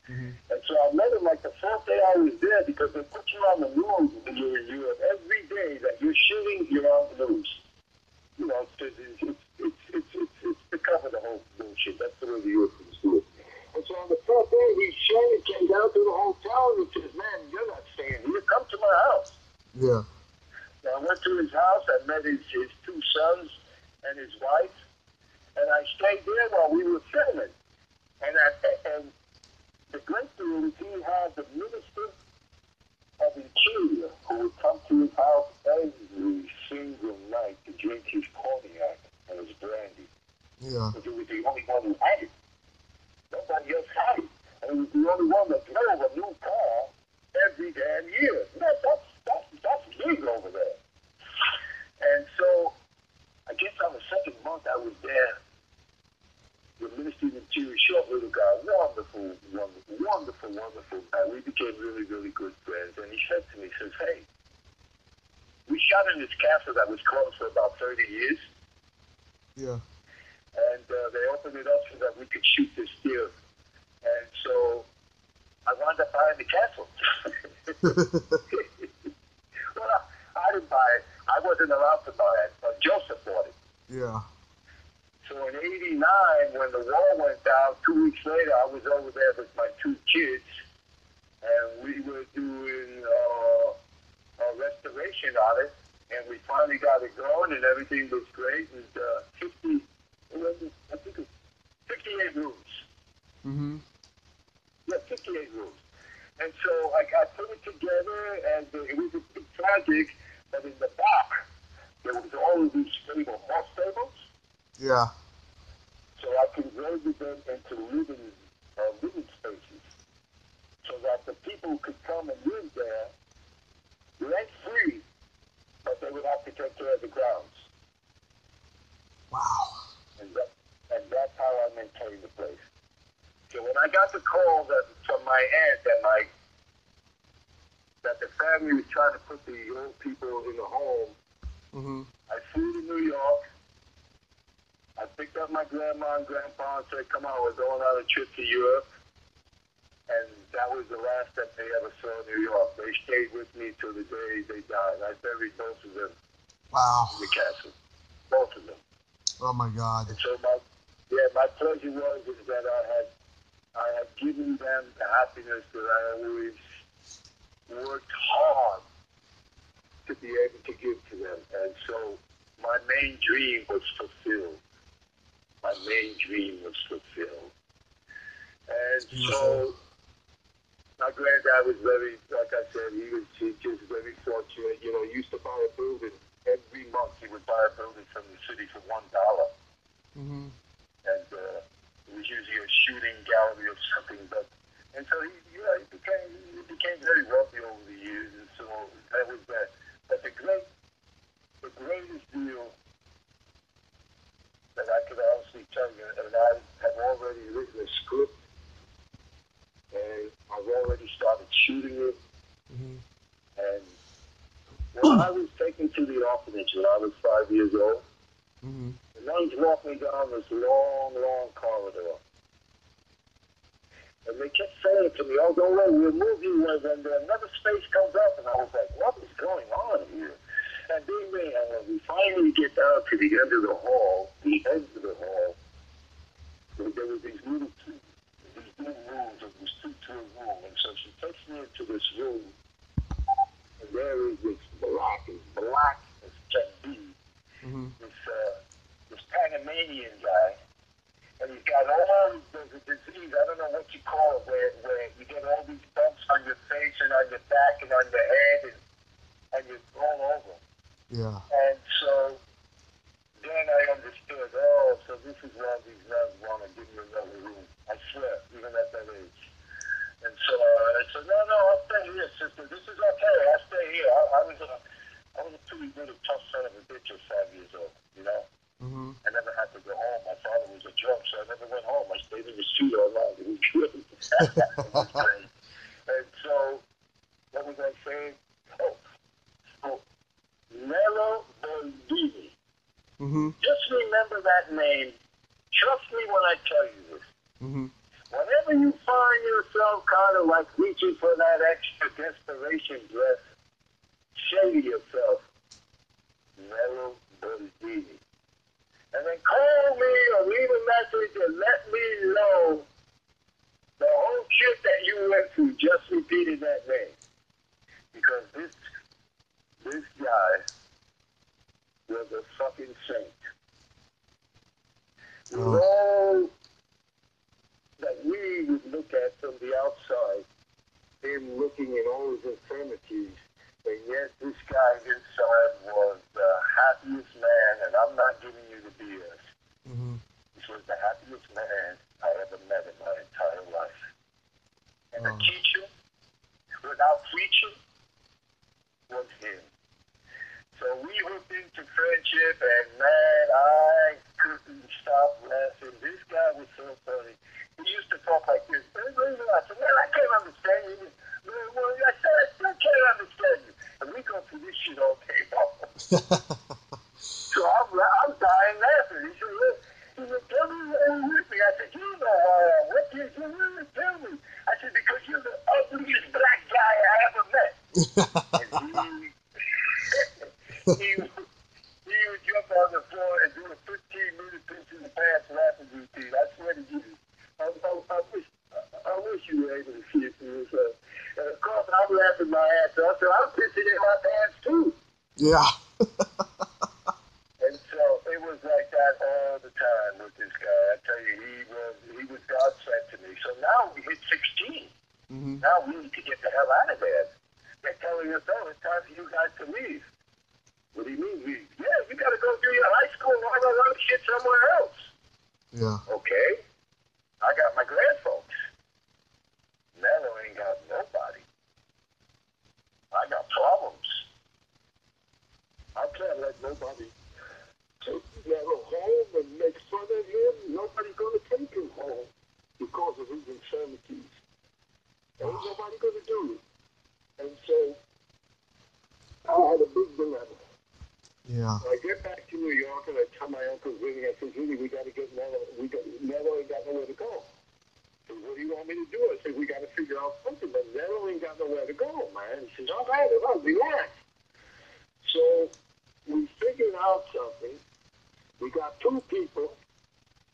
Mm-hmm. And so I met him like the first day I was there because they put you on the news when you're in Europe. Every day that you're shooting, you're on the news. You know, it's to cover the whole bullshit. That's the way the Europeans do it. And so on the first day, he came down to the hotel and he says, man, you're not staying here. Come to my house. Yeah. So I went to his house. I met his 2 sons and his wife. And I stayed there while we were filming. And the great thing is he had the minister of Interior who would come to his house every single night to drink his cognac and his brandy. Yeah. Because he was the only one who had it. Nobody else had it. And he was the only one that drove a new car every damn year. Man, that's big over there. And so, I guess on the second month I was there, the Ministry of Interior, short little guy, wonderful guy. We became really, really good friends. And he said to me, he says, hey, we shot in this castle that was closed for about 30 years. Yeah. And they opened it up so that we could shoot this deal. And so I wound up buying the castle. wasn't allowed to buy it, but Joseph bought it. Yeah. So in '89, when the wall went down, 2 weeks later, I was over there with my 2 kids, and we were doing a restoration on it, and we finally got it going, and everything was great, and 58 rooms. Mm-hmm. Yeah, 58 rooms. And so I put it together, and it was a big project, but in the back, there was all of these horse stables. Yeah. So I converted them into living spaces, so that the people could come and live there rent-free, but they would have to take care of the grounds. Wow. And that's how I maintained the place. So when I got the call from my aunt that the family was trying to put the old people in a home, Mm-hmm. I flew to New York. I picked up my grandma and grandpa and said, come on, we're going on a trip to Europe. And that was the last that they ever saw in New York. They stayed with me till the day they died. I buried both of them in the castle. Both of them. Oh, my God. And so my pleasure was that I had given them the happiness that I always worked hard to be able to give to them. And so my main dream was fulfilled. My main dream was fulfilled. And so my granddad was very, like I said, he was just very fortunate. You know, he used to buy a building. Every month he would buy a building from the city for $1. Mm-hmm. And it was usually a shooting gallery or something. And so he became very wealthy over the years. And so that was that. But the greatest deal that I could honestly tell you, and I have already written a script, and I've already started shooting it. Mm-hmm. And when I was taken to the orphanage when I was 5 years old, Mm-hmm. the nuns walked me down this long, long corridor. And they kept saying to me, oh, don't worry, we'll move you when another space comes up. And I was like, what is going on here? And then when we finally get down to the end of the hall, there were these little rooms. It was two to a room. And so she takes me into this room, and there is this black as can be, Mm-hmm. this Panamanian guy. And he's got all the disease, I don't know what you call it, where you get all these bumps on your face and on your back and on your head, and you're all over. Yeah. And so then I understood, so this is why these nuns want to give me another room. I swear, even at that age. And so I said, no, I'll stay here, sister. This is okay. I'll stay here. I was a pretty little tough son of a bitch at 5 years old, you know? Mm-hmm. I never had to go home. My father was a drunk, so I never went home. I stayed in the street all night. It was good. It was great. And so, what was I saying? Nello Bondini. Mm-hmm. Just remember that name. Trust me when I tell you this. Mm-hmm. Whenever you find yourself kind of like reaching for that extra desperation breath, say to yourself, Nello Bondini. And then call me or leave a message and let me know the whole trip that you went through just repeating that name. Because this guy was a fucking saint. With all that we would look at from the outside, him looking at all his infirmities, and yet this guy inside was the happiest man, and I'm not giving you the BS. Mm-hmm. This was the happiest man I ever met in my entire life. And the teacher, without preaching, was him. So we hooked into friendship, and man, I couldn't stop laughing. This guy was so funny. He used to talk like this. I said, man, I can't understand you. I said, I still can't understand you. And we go through this shit all day long. So I'm dying laughing. He said, look, tell me what you're with me. I said, you know who I am. What did you really tell me? I said, because you're the ugliest black guy I ever met. And he Yeah. And so it was like that all the time with this guy. I tell you, he was God sent to me. So now we hit 16. Mm-hmm. Now we need to get the hell out of there. They're telling us, oh, it's time for you guys to leave. What do you mean leave? Yeah, you got to go do your high school and all that other shit somewhere else. Yeah. Okay. I got my grandfolks. Mello ain't got nobody. I got problems. I can't let nobody take Mello home and make fun of him. Nobody's going to take him home because of his infirmities. Ain't nobody going to do it. And so I had a big dilemma. Yeah. So I get back to New York and I tell my Uncle Vinny, I said, Vinny, we got to get Mello. Mello ain't got nowhere to go. So what do you want me to do? I said, we got to figure out something, but Mello ain't got nowhere to go, man. He says, all right, relax. So we figured out something. We got two people.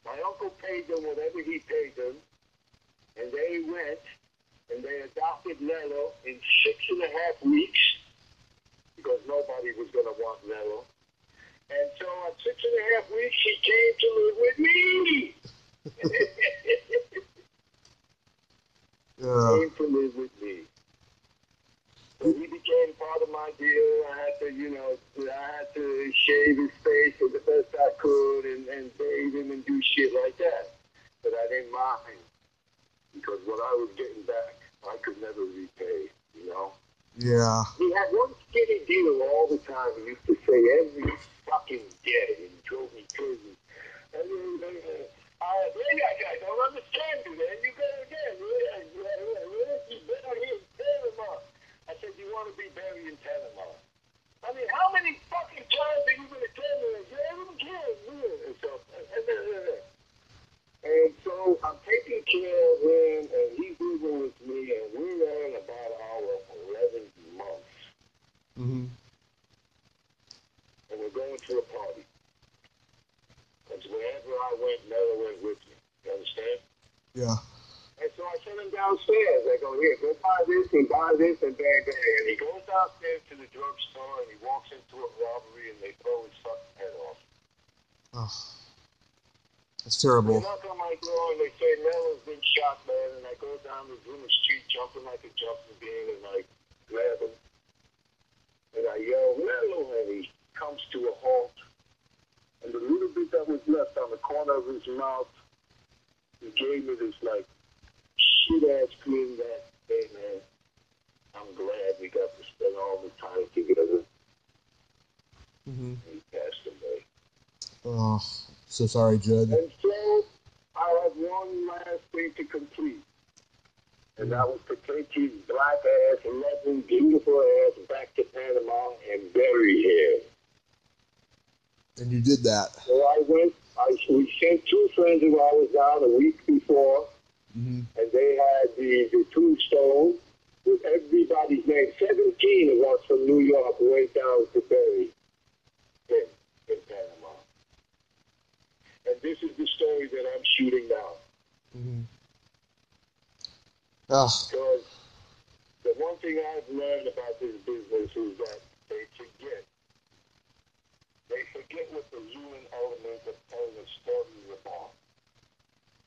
My uncle paid them whatever he paid them, and they went and they adopted Mello in 6.5 weeks because nobody was going to want Mello. And so at 6.5 weeks, he came to live with me. Came to live with me. So he became part of my deal. I had to shave his face as the best I could and bathe him and do shit like that. But I didn't mind because what I was getting back, I could never repay, you know? Yeah. He had one skinny deal all the time. He used to say every fucking day and drove me crazy. I don't understand you, man. You go again. You better here in Panama. I said, you want to be buried in Panama. I mean, how many fucking times are you going to tell me? And so I'm taking care of him, and he's living with me, and we're there in about our 11th month. Mm-hmm. And we're going to a party. Because wherever I went, Mello went with me. You understand? Yeah. And so I sent him downstairs. I go, here, go buy this and bang. And he goes downstairs to the drugstore and he walks into a robbery and they blow his fucking head off. Oh. That's terrible. They knock on my door and they say, Mello's been shot, man. And I go down the street jumping like a jumping bean and I grab him. And I yell, Mello, and he comes to a halt. And the little bit that was left on the corner of his mouth, he gave me this, like, shit-ass grin that, hey, man, I'm glad we got to spend all the time together. Mm-hmm. And he passed away. Oh, so sorry, Judd. And so I have one last thing to complete. And that was to take his black ass, loving, beautiful ass back to Panama and bury him. And you did that. So I went, we sent two friends of ours down a week before, mm-hmm. and they had the tombstone with everybody's name. 17 of us from New York went down to bury him in Panama. And this is the story that I'm shooting now. Mm-hmm. Oh. Because the one thing I've learned about this business is that they forget. They forget what the human element of telling a story is about.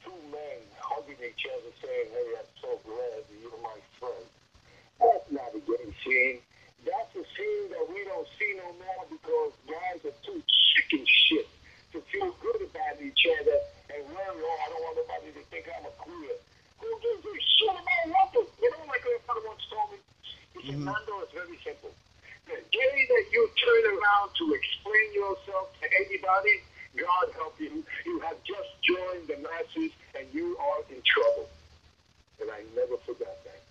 Two men hugging each other saying, hey, I'm so glad that you're my friend. That's not a gay scene. That's a scene that we don't see no more because guys are too chicken shit to feel good about each other and learn, I don't want nobody to think I'm a queer. Who gives a shit about nothing? You know, my grandfather once told me, he said, Nando, it's very simple. The day that you turn around to explain yourself to anybody, God help you, you have just joined the masses and you are in trouble. And I never forgot that.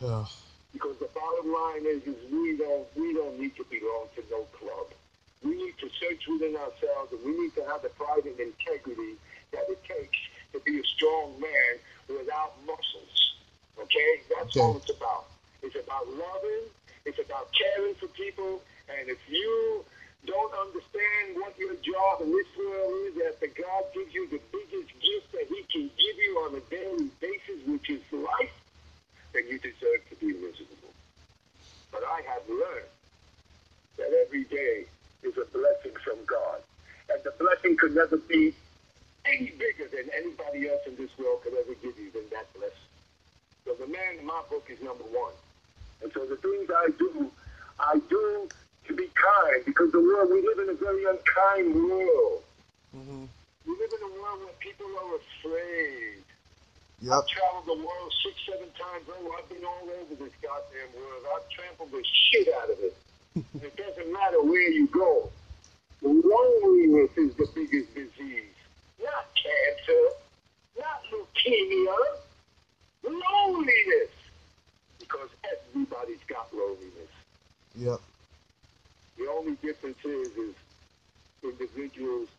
Oh. Because the bottom line is we don't need to belong to no club. We need to search within ourselves and we need to have the pride and integrity that it takes to be a strong man without muscles. Okay? That's all it's about. It's about loving. It's about caring for people. And if you don't understand what your job in this world is, that God gives you the biggest gift that he can give you on a daily basis, which is life, then you deserve to be miserable. But I have learned that every day is a blessing from God. And the blessing could never be any bigger than anybody else in this world could ever give you than that blessing. So the man in my book is number one. And so the things I do to be kind, because the world, we live in a very unkind world. Mm-hmm. We live in a world where people are afraid. Yep. I've traveled the world 6-7 times over. I've been all over this goddamn world. I've trampled the shit out of it. And it doesn't matter where you go. Loneliness is the biggest disease. Not cancer, not leukemia. Loneliness. Because everybody's got loneliness. Yep. The only difference is individuals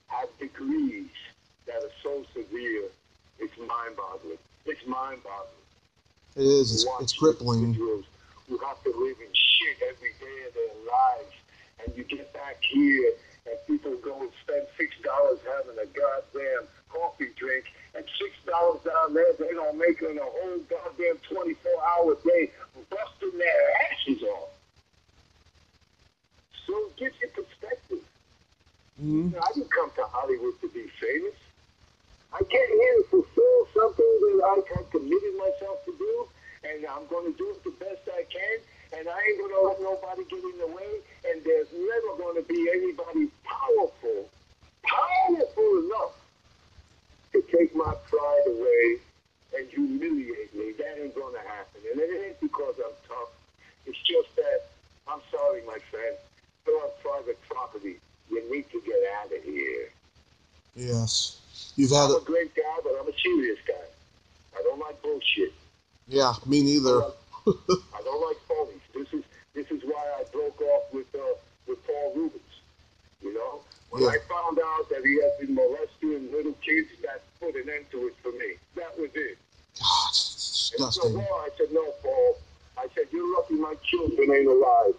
have degrees that are so severe, it's mind-boggling. It's mind-boggling. It is. It's crippling. Individuals who have to live in shit every day of their lives, and you get back here, and people go and spend $6 having a goddamn coffee drink, and $6 down there, they don't make it in a whole goddamn 24-hour day, busting their asses off. So it gives you perspective. Mm-hmm. You know, I didn't come to Hollywood to be famous. I came here to fulfill something that I have committed myself to do, and I'm going to do it the best I can, and I ain't going to let nobody get in the way, and there's never going to be anybody powerful enough to take my pride away and humiliate me. That ain't going to happen. And it ain't because I'm tough. It's just that, I'm sorry, my friend, you're on private property. You need to get out of here. Yes. I'm a great guy, but I'm a serious guy. I don't like bullshit. Yeah, me neither. I don't like phonies. This is why I broke off with Paul Rubens. You know, when I found out that he had been molesting little kids, that put an end to it for me. That was it. God, it's disgusting. And so, I said, no, Paul. I said, you're lucky my children ain't alive.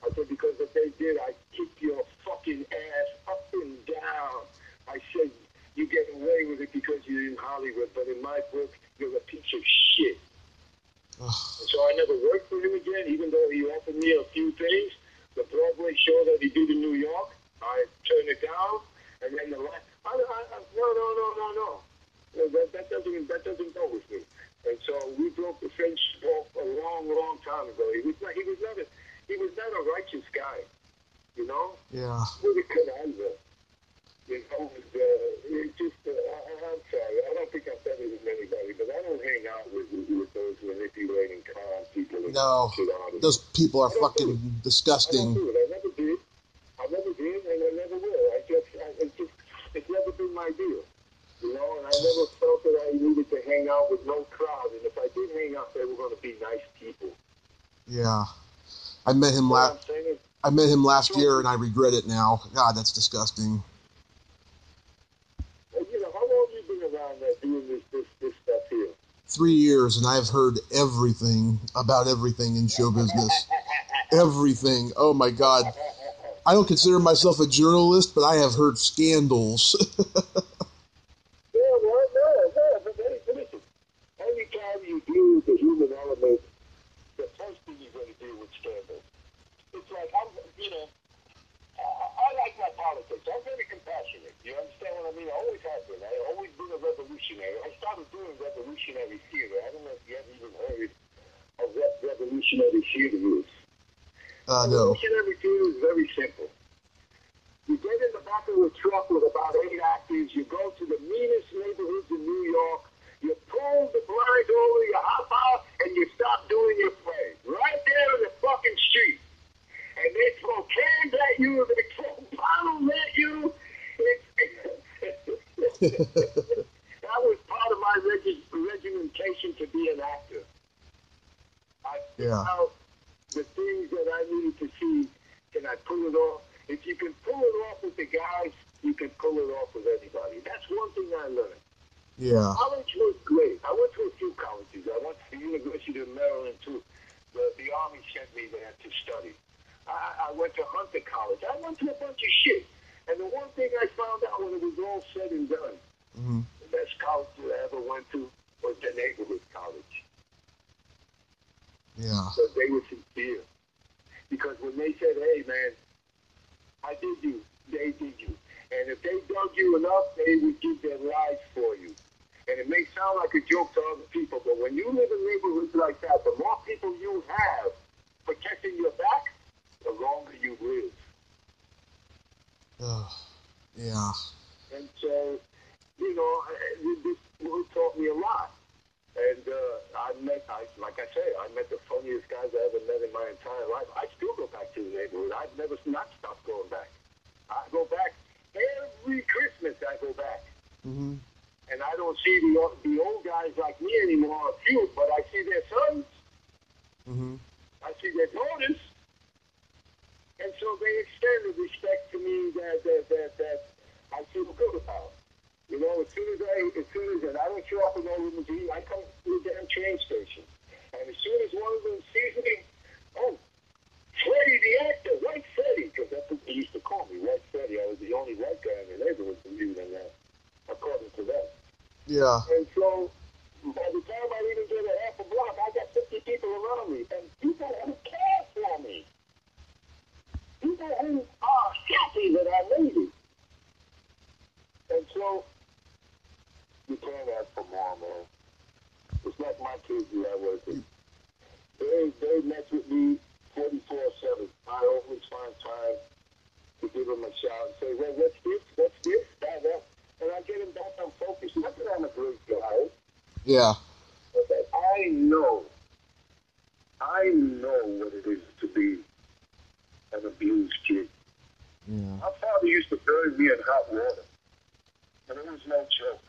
I said, because if they did, I'd kick your fucking ass up and down. I said, you get away with it because you're in Hollywood, but in my book, you're a piece of shit. And so I never worked for him again, even though he offered me a few things. The Broadway show that he did in New York, I turned it down. And then the last, no. That doesn't go with me. And so we broke the friendship off a long time ago. He was not a righteous guy, you know? Yeah. With a conundrum. You know, I'm sorry. I don't think I'm better than anybody, but I don't hang out with those manipulating con people. No, those people are fucking disgusting. I don't do it. I never did, and I never will. It's never been my deal. You know, and I never felt that I needed to hang out with no crowd, and if I did hang out, they were going to be nice people. Yeah. I met him last year, and I regret it now. God, that's disgusting. You know, how long have you been around doing this stuff here? 3 years, and I've heard everything about everything in show business. Everything. Oh, my God. I don't consider myself a journalist, but I have heard scandals. But listen, every time you deal with the human element, the first thing you're going to deal with scandals. It's like, I like my politics. I'm very compassionate. You understand what I mean? I always have been. I've always been a revolutionary. I started doing revolutionary theater. I don't know if you ever even heard of what revolutionary theater is. No. Revolutionary theater is very simple. You get in the back of a truck with about 8 actors. You go to the meanest neighborhoods in New York. You pull the blinds over, you hop out, and you stop doing your play. Right there in the fucking street. And they throw cans at you, they throw bottles at you. That was part of my regimentation to be an actor. I figured out the things that I needed to see. Can I pull it off? If you can pull it off with the guys, you can pull it off with anybody. That's one thing I learned. Yeah. College was great. I went to a few colleges. I went to the University of Maryland, too. The Army sent me there to study. I went to Hunter College. I went to a bunch of shit. And the one thing I found out when it was all said and done, the best college that I ever went to was the neighborhood college. Yeah. Because they were sincere. Because was when they said, hey, man, I did you. They did you. And if they dug you enough, they would give their lives for you. And it may sound like a joke to other people, but when you live in neighborhoods like that, the more people you have protecting your back, the longer you live. Yeah. And so, you know, this taught me a lot. And I met the funniest guys I ever met in my entire life. I still go back to the neighborhood. I've never not stopped going back. I go back every Christmas. I go back. Mm-hmm. And I don't see the old guys like me anymore, a few, but I see their sons. Mm-hmm. I see their daughters. And so they extend the respect to me that I feel good about. You know, as soon as I don't show up in no limousine, I come to the damn train station. And as soon as one of them sees me, oh, Freddie the actor, White Freddie, because that's what they used to call me, White Freddie. I was the only white guy in the neighborhood, believe it or not, according to them. Yeah. And so, by the time I even get a half a block, I got 50 people around me, and people who care for me. People who are happy that I made it. And so, you can't ask for more, man. It's like my kids who I work with. They mess with me 24/7. I always find time to give them a shout and say, well, what's this, that. And I get them back on focus. Not that I'm a great guy. Yeah. But that I know what it is to be an abused kid. Yeah. My father used to bury me in hot water. And it was no joke.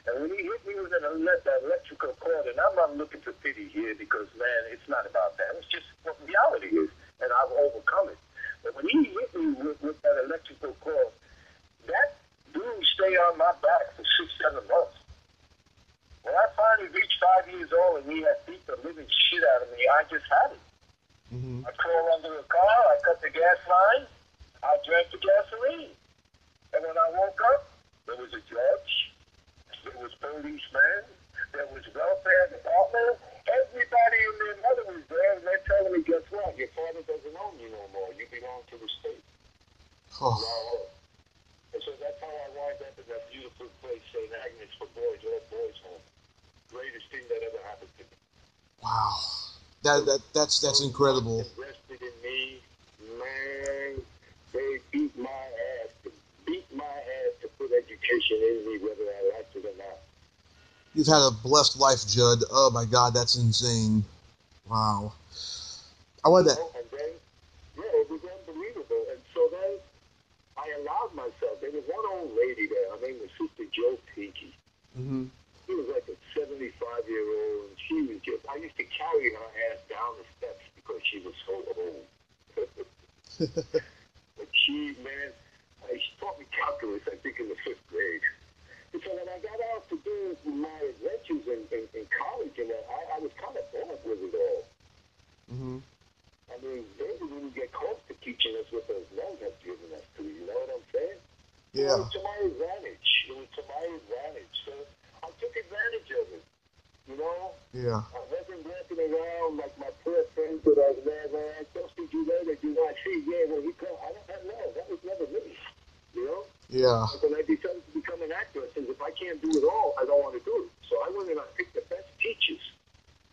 And when he hit me with that electrical cord, and I'm not looking for pity here because, man, it's not about that. It's just what reality is, and I've overcome it. But when he hit me with that electrical cord, that dude stayed on my back for 6-7 months. When I finally reached 5 years old and he had beat the living shit out of me, I just had it. Mm-hmm. I crawled under a car, I cut the gas line, I drank the gasoline. And when I woke up, there was a judge, there was policemen, there was welfare department, everybody and their mother was there, and they're telling me, guess what? Your father doesn't own you no more. You belong to the state. Oh. And so that's how I wind up in that beautiful place, St. Agnes for boys, all boys home. Greatest thing that ever happened to me. Wow. That's incredible. Invested in me, man. They beat my ass to put education in me, whether I liked it or not. You've had a blessed life, Judd. Oh my God, that's insane. Wow. I want that. And then, it was unbelievable. And so then I allowed myself. There was one old lady there. Her name was Sister Joe Pinky. Mm-hmm. She was like a 75-year-old, and she was just, I used to carry her ass down the steps because she was so old. But she taught me calculus, I think, in the 5th grade. And so when I got out to do my adventures in college, and I was kind of bored with it all. Mm-hmm. I mean, they didn't even get close to teaching us what those men have given us to, you know what I'm saying? Yeah. It was to my advantage. So I took advantage of it, you know? Yeah. I wasn't walking around like my poor friends that I was there, man. Don't see you later, do not see. Yeah, well, he come. I don't know. That was never me, you know? Yeah. Like when I decided to become an actor, I said, if I can't do it all, I don't want to do it. So I went and I picked the best teachers.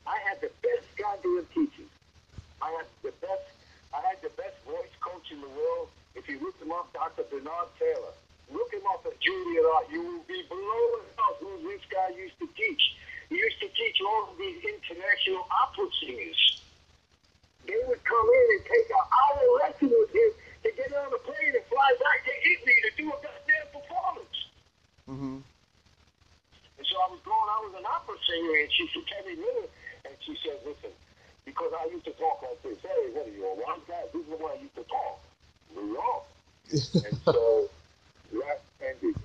I had the best goddamn teachers. I had the best voice coach in the world. If you look him up, Dr. Bernard Taylor. Look him up at Juilliard. You will be blown out who this guy used to teach. He used to teach all of these international opera singers. They would come in and take an hour lesson with him to get on a plane and fly back to Italy to do a goddamn performance. Mm-hmm. And so I was an opera singer, and she came in with her, and she said, listen, because I used to talk like this. Hey, what are you, a white guy? This is the way I used to talk. New York. And so that ended.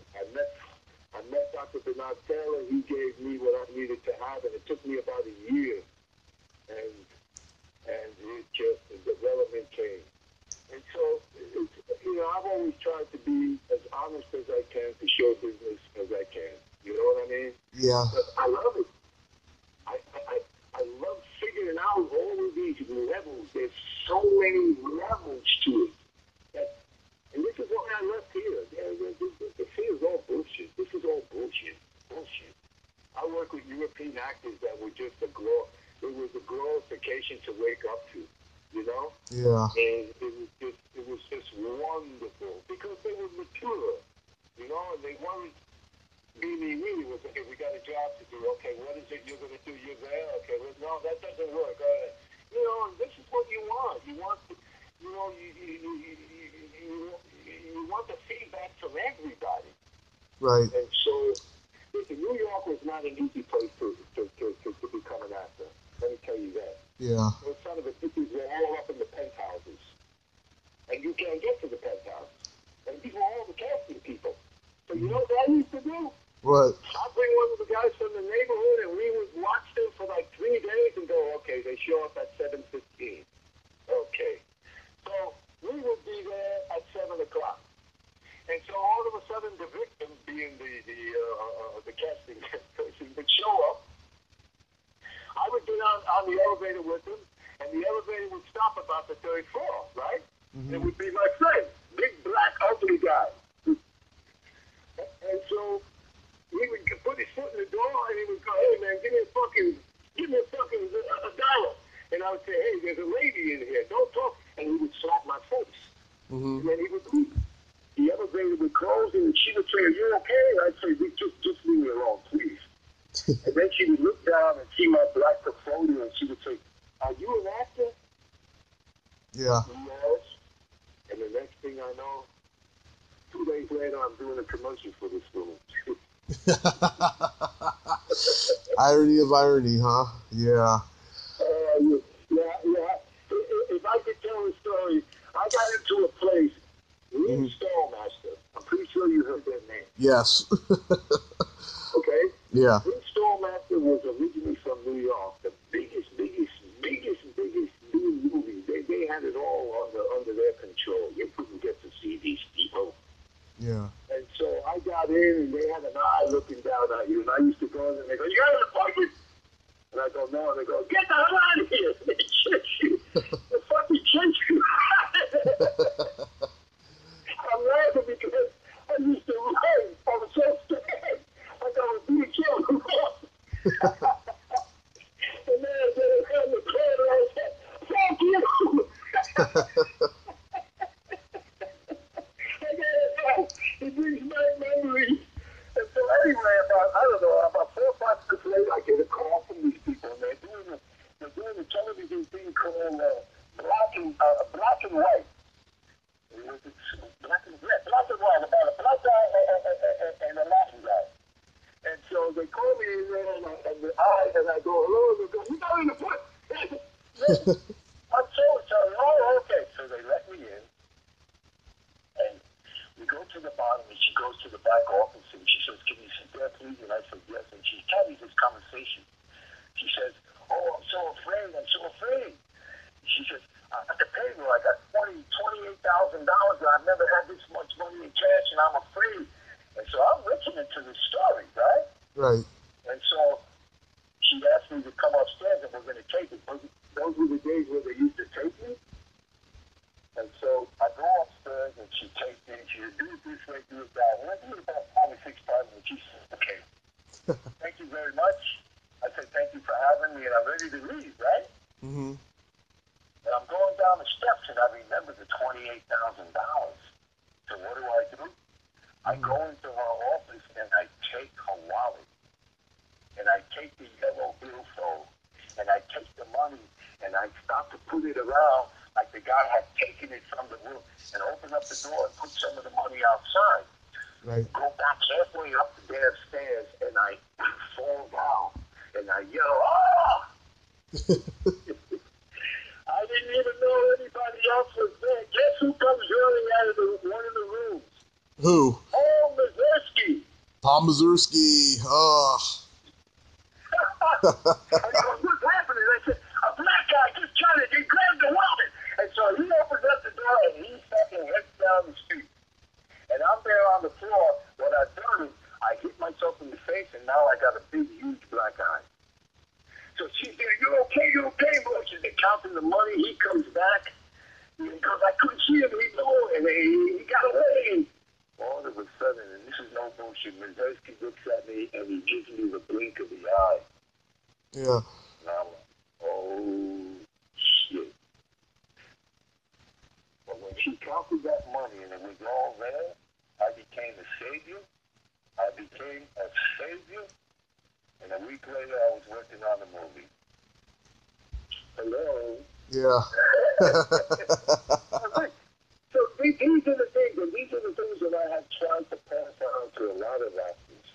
I met Dr. Bernard Taylor. He gave me what I needed to have, and it took me about a year. And it just, the development came. And so, I've always tried to be as honest as I can to show business as I can. You know what I mean? Yeah. But I love it. I love figuring out all of these levels. There's so to, you know? Yeah. And it was just wonderful because they were mature, you know, and they weren't me. It was, okay, we got a job to do. Okay, what is it you're going to do? You're there? Okay, well, no, that doesn't work. You know, and this is what you want. You want, you know, you want the feedback from everybody. Right. And so, listen, New York was not an easy place to become an actor. Let me tell you that. Yeah. Those son of a bitches were all up in the penthouses. And you can't get to the penthouse. And these were all the casting people. So you know what I used to do? What? I'd bring one of the guys from the neighborhood and we would watch them for like 3 days and go, okay, they show up at 7:15. Okay. So we would be there at 7 o'clock. And so all of a sudden the victim, being the casting person, would show up. I would get on the elevator with him, and the elevator would stop about the 3rd floor, right? Mm-hmm. It would be my friend, big, black, ugly guy. And so he would put his foot in the door, and he would go, hey, man, give me a fucking $1. And I would say, hey, there's a lady in here, don't talk. And he would slap my face. Mm-hmm. And then he would leave. The elevator would close, and she would say, are you okay? I'd say, just leave me alone, please. And then she would look down and see my black portfolio, and she would say, are you an actor? Yeah. Yes. And the next thing I know, 2 days later, I'm doing a commercial for this film. Irony of irony, huh? Yeah. Yeah. If I could tell a story, I got into a place, Lynn Stallmaster. I'm pretty sure you heard that name. Yes. Okay? Yeah. Lynn Stallmaster was originally from New York. The biggest Dune movies. They had it all under their control. You couldn't get to see these people. Yeah. And so I got in, and they had an eye looking down at you. And I used to go in, and they go, you got an appointment? And I go, no. And they go, get the hell out of here. They chase you. They fucking chase you. I'm laughing because I used to run. I was so scared. I got a big killed. And then they had the plan, and I said, fuck you. It brings back memories. And so anyway, about 4 or 5 months later, I get a call from these people, and they're doing a television thing called Black and White. Black and White, about a black guy and a Latin guy. And so they call me in, and I go, hello, and they go, you got in the foot. I'm so oh, okay. So they let me in. And we go to the bottom, and she goes to the back office, and she says, can you sit there, please? And I said, yes. And she's telling me this conversation. She says, oh, I'm so afraid. She says, I got the payroll. I got $28,000, and I've never had this much money in cash, and I'm afraid. And so I'm listening to this story, right? Right. And so she asked me to come upstairs, and we're going to take it. Those were the days where they used to take me. And so I go upstairs, and she takes me, and she said, do it this way, do it that way. I do it about 5 or 6 times, and she said, okay. Thank you very much. I said, thank you for having me, and I'm ready to leave, right? Mm-hmm. And I'm going down the steps, and I remember the $28,000. So what do? I go into her office, and I take her wallet, and I take the yellow billfold, and I take the money, and I start to put it around like the guy had taken it from the room, and open up the door and put some of the money outside. Right. Go back halfway up the damn stairs, and I fall down, and I yell, ah! I didn't even know anybody else was there. Guess who comes running out of one of the rooms? Who? Oh, Mazursky. Tom Mazursky. Oh. I go, what's happening? I said, a black guy just trying to grab the wallet. And so he opens up the door, and he fucking heads down the street. And I'm there on the floor. What I've done is I hit myself in the face, and now I got a big, huge black eye. So she's there, you're okay, bro. She's counting the money. He comes back. He goes, I couldn't see him. He's low, and he got away. All of a sudden, and this is no bullshit, Mazursky looks at me, and he gives me the blink of the eye. Yeah. And I'm like, oh, shit. she counted that money and it was all there, I became a savior. I became a savior. And a week later, I was working on the movie. Hello? Yeah. So these are the things, and these are the things that I have tried to pass on to a lot of actors.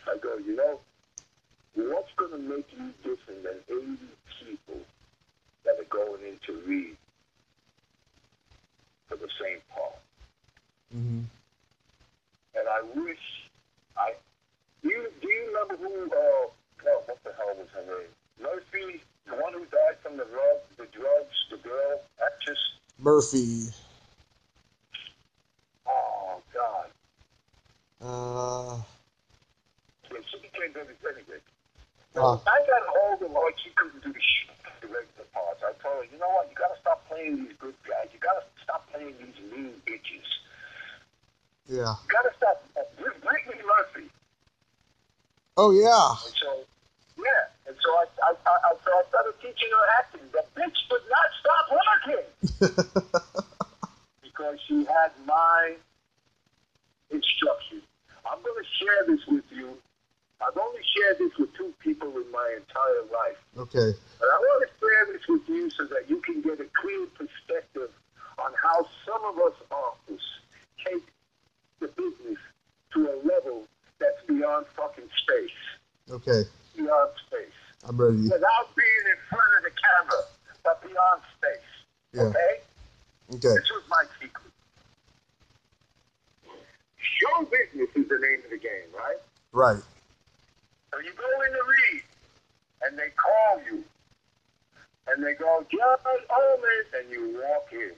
I go, you know, what's going to make you different than 80 people that are going in to read for the same part? Mm-hmm. And I wish do you remember who, what the hell was her name? Murphy, the one who died from the drugs, the girl, actress? Murphy. Oh, God. Yeah, she became very big. So I got a hold of her, like she couldn't do the regular parts. I told her, you know what, you got to stop playing these good guys. You got to stop playing these mean bitches. Yeah. You got to stop. Brittany Murphy. Oh, yeah. And so, yeah. And so I started teaching her acting. The bitch would not stop working. Because she had my instructions. I'm going to share this with you. I've only shared this with 2 people in my entire life. Okay. But I want to share this with you so that you can get a clear perspective on how some of us artists take the business to a level that's beyond fucking space. Okay. Beyond space. I'm ready. Without being in front of the camera, but beyond space. Yeah. Okay? Okay. This was my secret. Show business is the name of the game, right? Right. So you go in to read, and they call you, and they go, Judd Omen, and you walk in.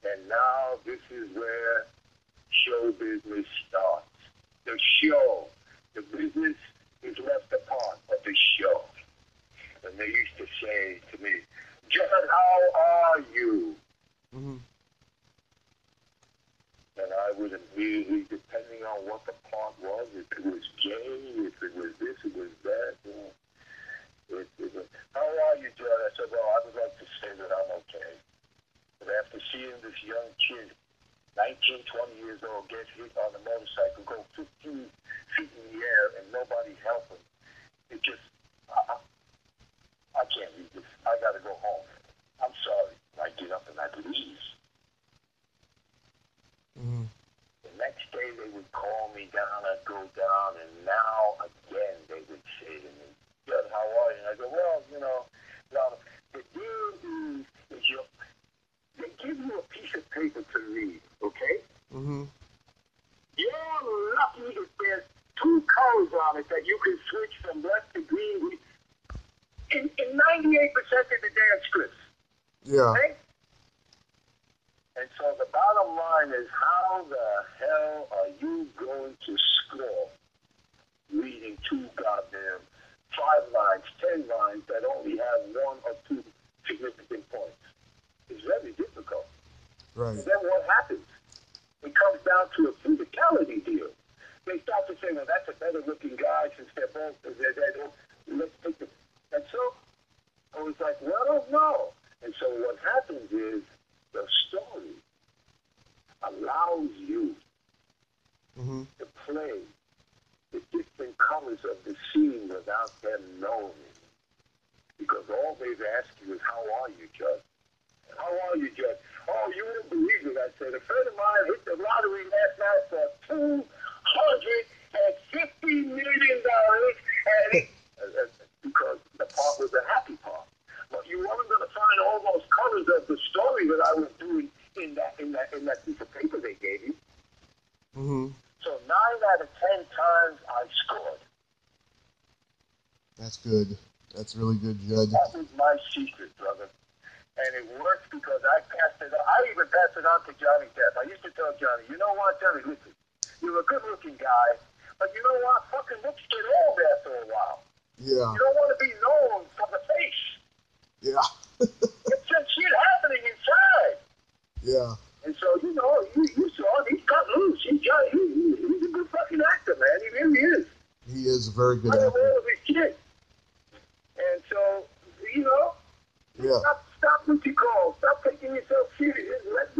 And now this is where show business starts. The show. The business is left apart, but the show. And they used to say to me, Judd, how are you? Mm-hmm. And I would immediately, depending on what the part was, if it was gay, if it was this, it was that. How are you, Judd? I said, well, I would like to say that I'm okay. But after seeing this young kid, 19, 20 years old, get hit on a motorcycle, go 15 feet in the air, and nobody help him, it just, I can't read this. I got to go home. I'm sorry. I get up and I leave. Mm-hmm. The next day they would call me down, I'd go down, and now again they would say to me, Judd, how are you? And I go, well, you know, the deal is they give you a piece of paper to read, okay? Mm-hmm. You're lucky if there's 2 colors on it that you can switch from left to green in 98% of the damn scripts. Yeah. Okay? And so the bottom line is, how the hell are you going to score reading 2 goddamn 5 lines, 10 lines that only have 1 or 2 significant points? It's very difficult. Right. And then what happens? It comes down to a physicality deal. They start to say, well, that's a better looking guy since they're both, let's take the, and so I was like, well, no. And so what happens is the story allows you Mm-hmm. to play the different colors of the scene without them knowing it. Because all they've asked you is, how are you, Judd? How are you, Judd? Oh, you wouldn't believe it. I said, a friend of mine hit the lottery last night for $250 million, and because the part was a happy part. But you weren't going to find all those colors of the story that I was doing in that piece of paper they gave you. Mm-hmm. So 9 out of 10 times I scored. That's good. That's really good, Judd. That was my secret, brother. And it worked because I passed it on. I even passed it on to Johnny Depp. I used to tell Johnny, you know what, Johnny, listen, you're a good-looking guy, but you know what, fucking looks get old after a while. Yeah. You don't want to be known for the face. Yeah. It's just shit happening inside. Yeah. And so, you know, you saw him, he's cut loose. He's a good fucking actor, man. He really is. He is a very good I love actor. all of his shit. And so, you know, Yeah. stop what you call. Stop taking yourself serious. Let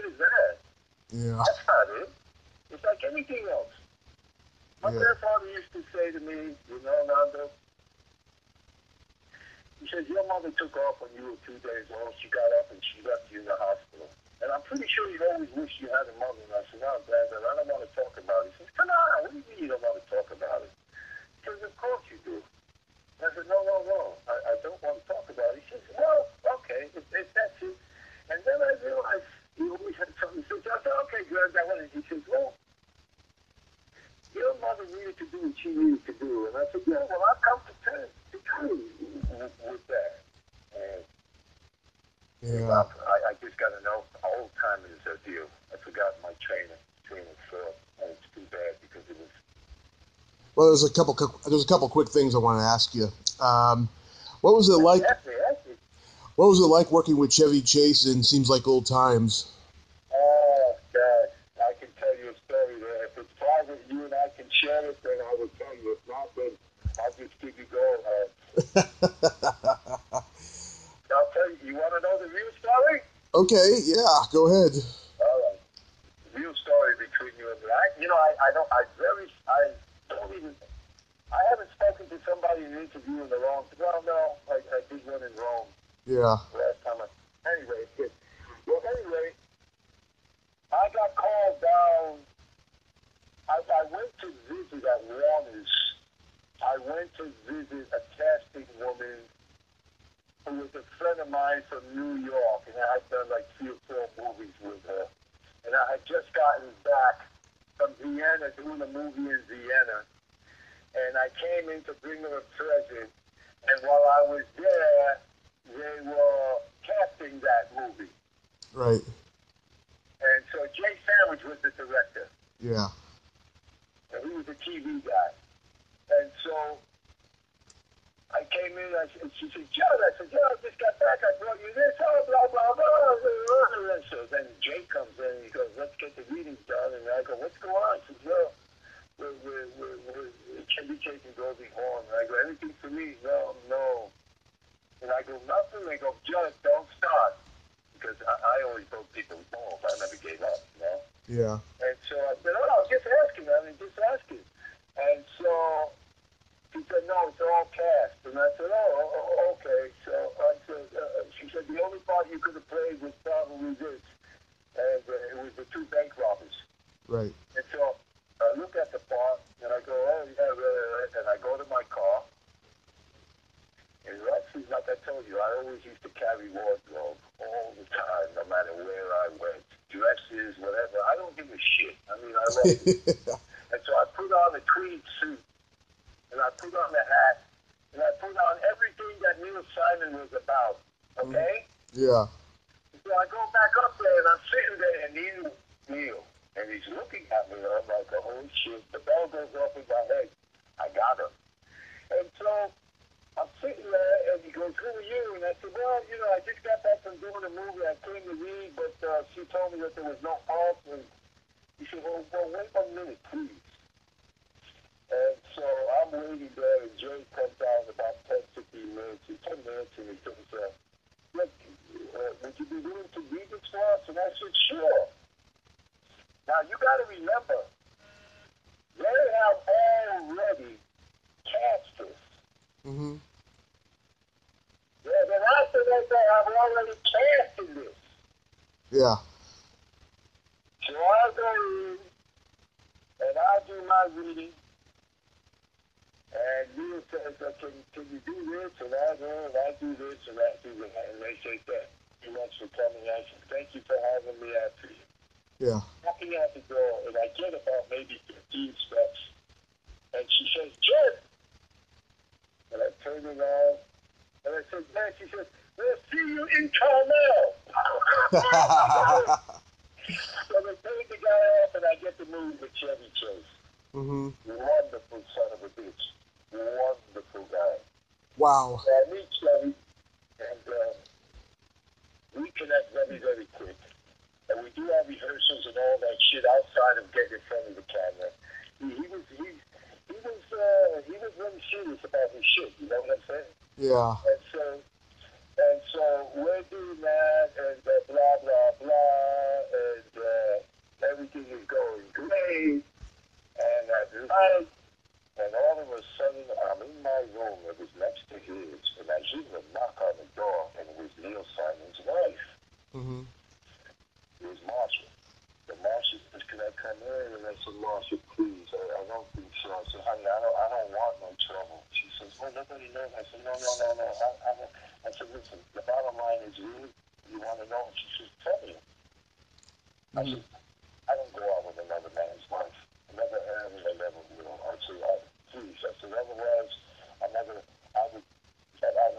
shit is that? Yeah. That's not it. It's like anything else. My Yeah. grandfather used to say to me, you know, Nando, he says, your mother took off when you were 2 days old. She got up and she left you in the hospital. And I'm pretty sure you always wished you had a mother. And I said, no, Granddad, I don't want to talk about it. He says, come on, what do you mean you don't want to talk about it? He says, of course you do. And I said, no, I don't want to talk about it. He says, well, okay, if that's it. And then I realized he always had something to say. So I said, okay, Granddad, what is it? He says, well, your mother needed to do what she needed to do. And I said, yeah, well, I've come to terms with that. And Yeah. I just got to know, old time is a deal. I forgot my training for, and it's too bad because it was. Well, there's a couple quick things I want to ask you. What was it like? Ask me. What was it like working with Chevy Chase in Seems Like Old Times? Oh, God. I can tell you a story there. If it's private, you and I can share it, then I will tell you. If not, then I'll just give you go ahead. I'll tell you. You want to know the real story? Okay, yeah, go ahead. All right. Real story between you and me. I haven't spoken to somebody in an interview in a long time. Well, no, I did one in Rome Yeah. last time. Anyway, I got called down. I went to visit at Warner's. I went to visit a casting woman who was a friend of mine from New York, and I had done like 3 or 4 movies with her. And I had just gotten back from Vienna doing a movie in Vienna. And I came in to bring her a present. And while I was there, they were casting that movie. Right. And so Jay Sandwich was the director. Yeah. And he was a TV guy. And so I came in, and she said, Judd, I just got back, I brought you this, blah, blah, blah. So then Jay comes in, and he goes, let's get the readings done. And I go, what's going on? He says, well, it can be taken Goldie Horn. And I go, anything for me? No. And I go, nothing. They go, Judd, don't start. Because I always told people, no, I never gave up, you know? Yeah. And so I said, oh, just asking. Just asking. And so he said, no, it's all cast. And I said, oh, okay. So I said, she said, the only part you could have played was probably this. And it was the 2 bank robbers. Right. And so I look at the part, and I go, oh, yeah, and I go to my car. And actually, like I told you, I always used to carry wardrobe all the time, no matter where I went. Dresses, whatever. I don't give a shit. I mean, I love it. And so I put on a tweed suit, and I put on a hat, and I put on everything that Neil Simon was about, okay? Yeah. So I go back up there, and I'm sitting there, and Neil, and he's looking at me, and I'm like, oh, shit. The bell goes off in my head. I got him. And so I'm sitting there, and he goes, who are you? And I said, well, I just got back from doing a movie. I came to read, but she told me that there was no part. And he said, well, wait 1 minute, please. And so I'm waiting there, and Jay comes out in about 10, 15 minutes. 10 minutes, and he says, look, would you be willing to read this for us? And I said, sure. Now, you got to remember, they have already cast this. Mm-hmm. Yeah, then after that, they have already casted this. Yeah. So I go in, and I do my reading, and you says, can you do this, and I go, and I do this, and I do that, and they say, thank you much for coming. I said, thank you for having me after you. Yeah. Walking out the door, and I get about maybe 15 steps, and she says, Judd! And I turned around, and I said, man, she said, we'll see you in Carmel. So they paid the guy off, and I get to move with Chevy Chase. Mm-hmm. Wonderful son of a bitch. Wonderful guy. Wow. So I meet Chevy, and we connect very, very quick. And we do our rehearsals and all that shit outside of getting in front of the camera. He was really serious about his shit, you know what I'm saying? Yeah. And so And so we're doing that, and blah, blah, blah, and everything is going great, and at night, and all of a sudden, I'm in my room, it was next to his, and I hear a knock on the door, and it was Neil Simon's wife. Mm-hmm. It was Marshall. The Marshall says, can I come in? And I said, Marshall, please, I don't think so. I said, honey, I don't want no trouble. She says, well, nobody knows. I said, no. I said, listen, the bottom line is you want to know? She says, tell me. I said, I don't go out with another man's wife. I never have and I never will. I said, please. I said, otherwise, I don't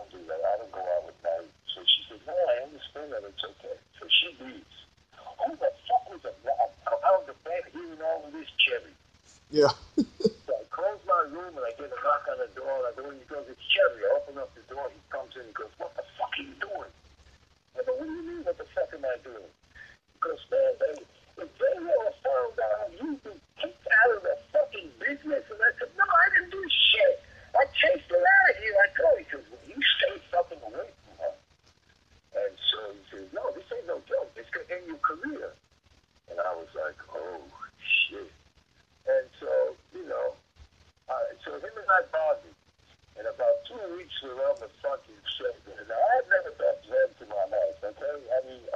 do that. I don't go out with married. So she said, no, I understand that. It's okay. So she leaves. Who the fuck was out of the bed hearing all of this Cherry? Yeah. So I close my room and I get a knock on the door and I go in. He goes, it's Cherry. I open up the door. He comes in. He goes, what the fuck are you doing? I go, what do you mean? What the fuck am I doing? He goes, man, if they ever found out you've been kicked out of the fucking business, and I said, no, I didn't do shit. I chased her out of here. I told you, because you stay fucking away from her. And so he says, no, this ain't no joke. This could end your career. And I was like, oh, shit. And so, so him and I bonded. In about 2 weeks, we were on the fucking set. Now, I've never done drugs in my life, okay? I mean, I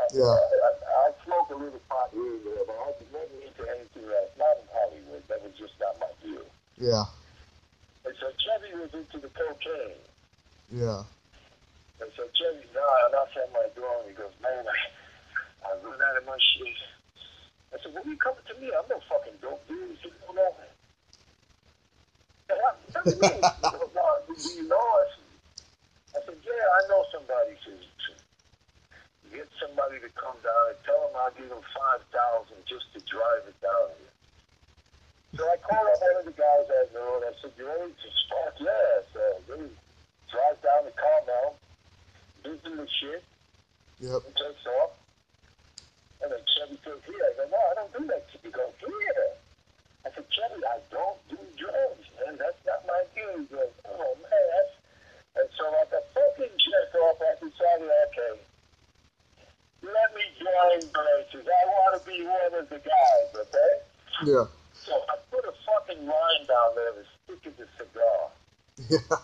smoke a little pot here and there, but I was never into anything else. Not in Hollywood. That was just not my deal. Yeah. And so Chevy was into the cocaine. Yeah. And so Chevy, knocks on my door, and he goes, man, I run out of my shit. I said, what are you coming to me? I'm no fucking dope dude. He said, no. What do you mean? He goes, no, do you know us? I said, yeah, I know somebody. He says, get somebody to come down and tell him I'll give him $5,000 just to drive it down here. So I called up one of the guys I know, and I said, you ready to Splat? Yeah. So they drive down to Carmel, do the shit, Yep. and takes off. And then Chevy goes, here. I go, no, I don't do that. He goes, here. I said, Chevy, I don't do drugs, man. That's not my deal. He goes, oh, man. And so like a fucking jerk off, I decided, okay, let me join places. I want to be one of the guys, okay? Yeah. So I put a fucking line down there as thick as a cigar. Yeah.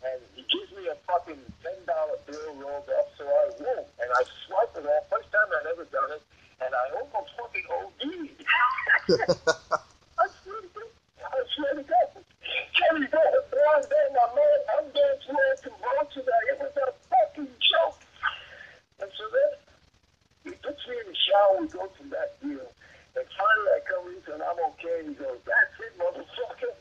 And he gives me a fucking $10 bill rolled up, so I won't. And I swipe it off. First time I'd ever done it. And I almost fucking OD'd. I swear to God. Kenny, go ahead, blonde day, my man. I'm going through a convulsion. It was a fucking joke. And so then he puts me in the shower. We go through that deal. And finally I come in and I'm okay. And he goes, that's it, motherfucker.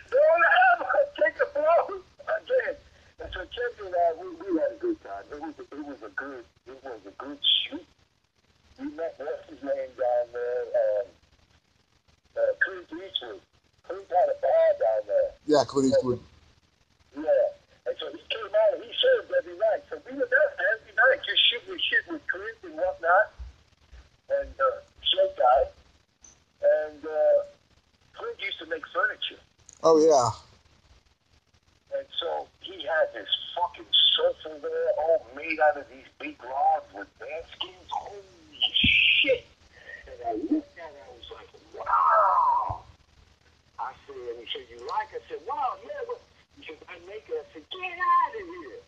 Don't ever take a blow again. And so Kenny and I, we had a good time. It was a good shoot. We met, what's his name down there? Clint Eastwood. Clint had a bar down there. Yeah, Clint Eastwood. Yeah. And so he came out and he served every night. So we were there every night just shooting shit with Clint and whatnot. And shit guy. And Clint used to make furniture. Oh, yeah. And so he had this fucking sofa there, all made out of these big logs with bear skins. Holy shit. And I looked at it, I was like, wow. I said, and he said, you like it? I said, wow, yeah, but he said, I make it. I said, get out of here.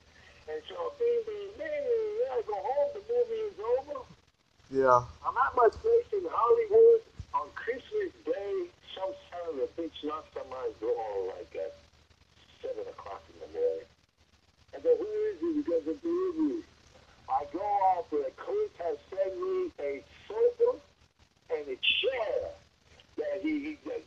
And so, bing, I go home, the movie is over. Yeah. I'm at my place in Hollywood on Christmas Day. Some son of a bitch knocks on my door like at 7 o'clock in the morning. I go, who is it? He goes, it's you. I go out there. Clint has sent me a sofa and a chair that he built.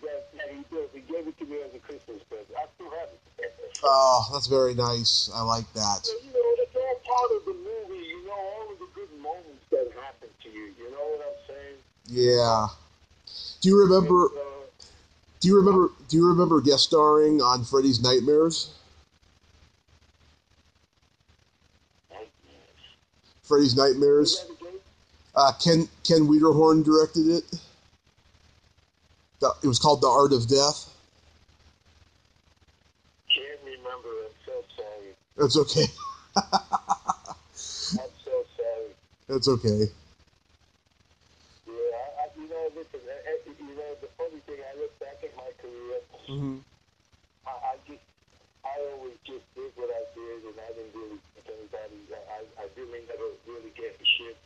He gave it to me as a Christmas present. I still have it. Oh, that's very nice. I like that. So, that's all part of the movie. All of the good moments that happen to you. You know what I'm saying? Yeah. Do you remember? Do you remember guest starring on Freddy's Nightmares? Freddy's Nightmares. Ken Wiederhorn directed it. It was called The Art of Death. It's okay. I'm so sorry. It's okay. Yeah, listen, the funny thing, I look back at my career, Mm-hmm. I always just did what I did, and I didn't really think anybody, I really never really gave a shit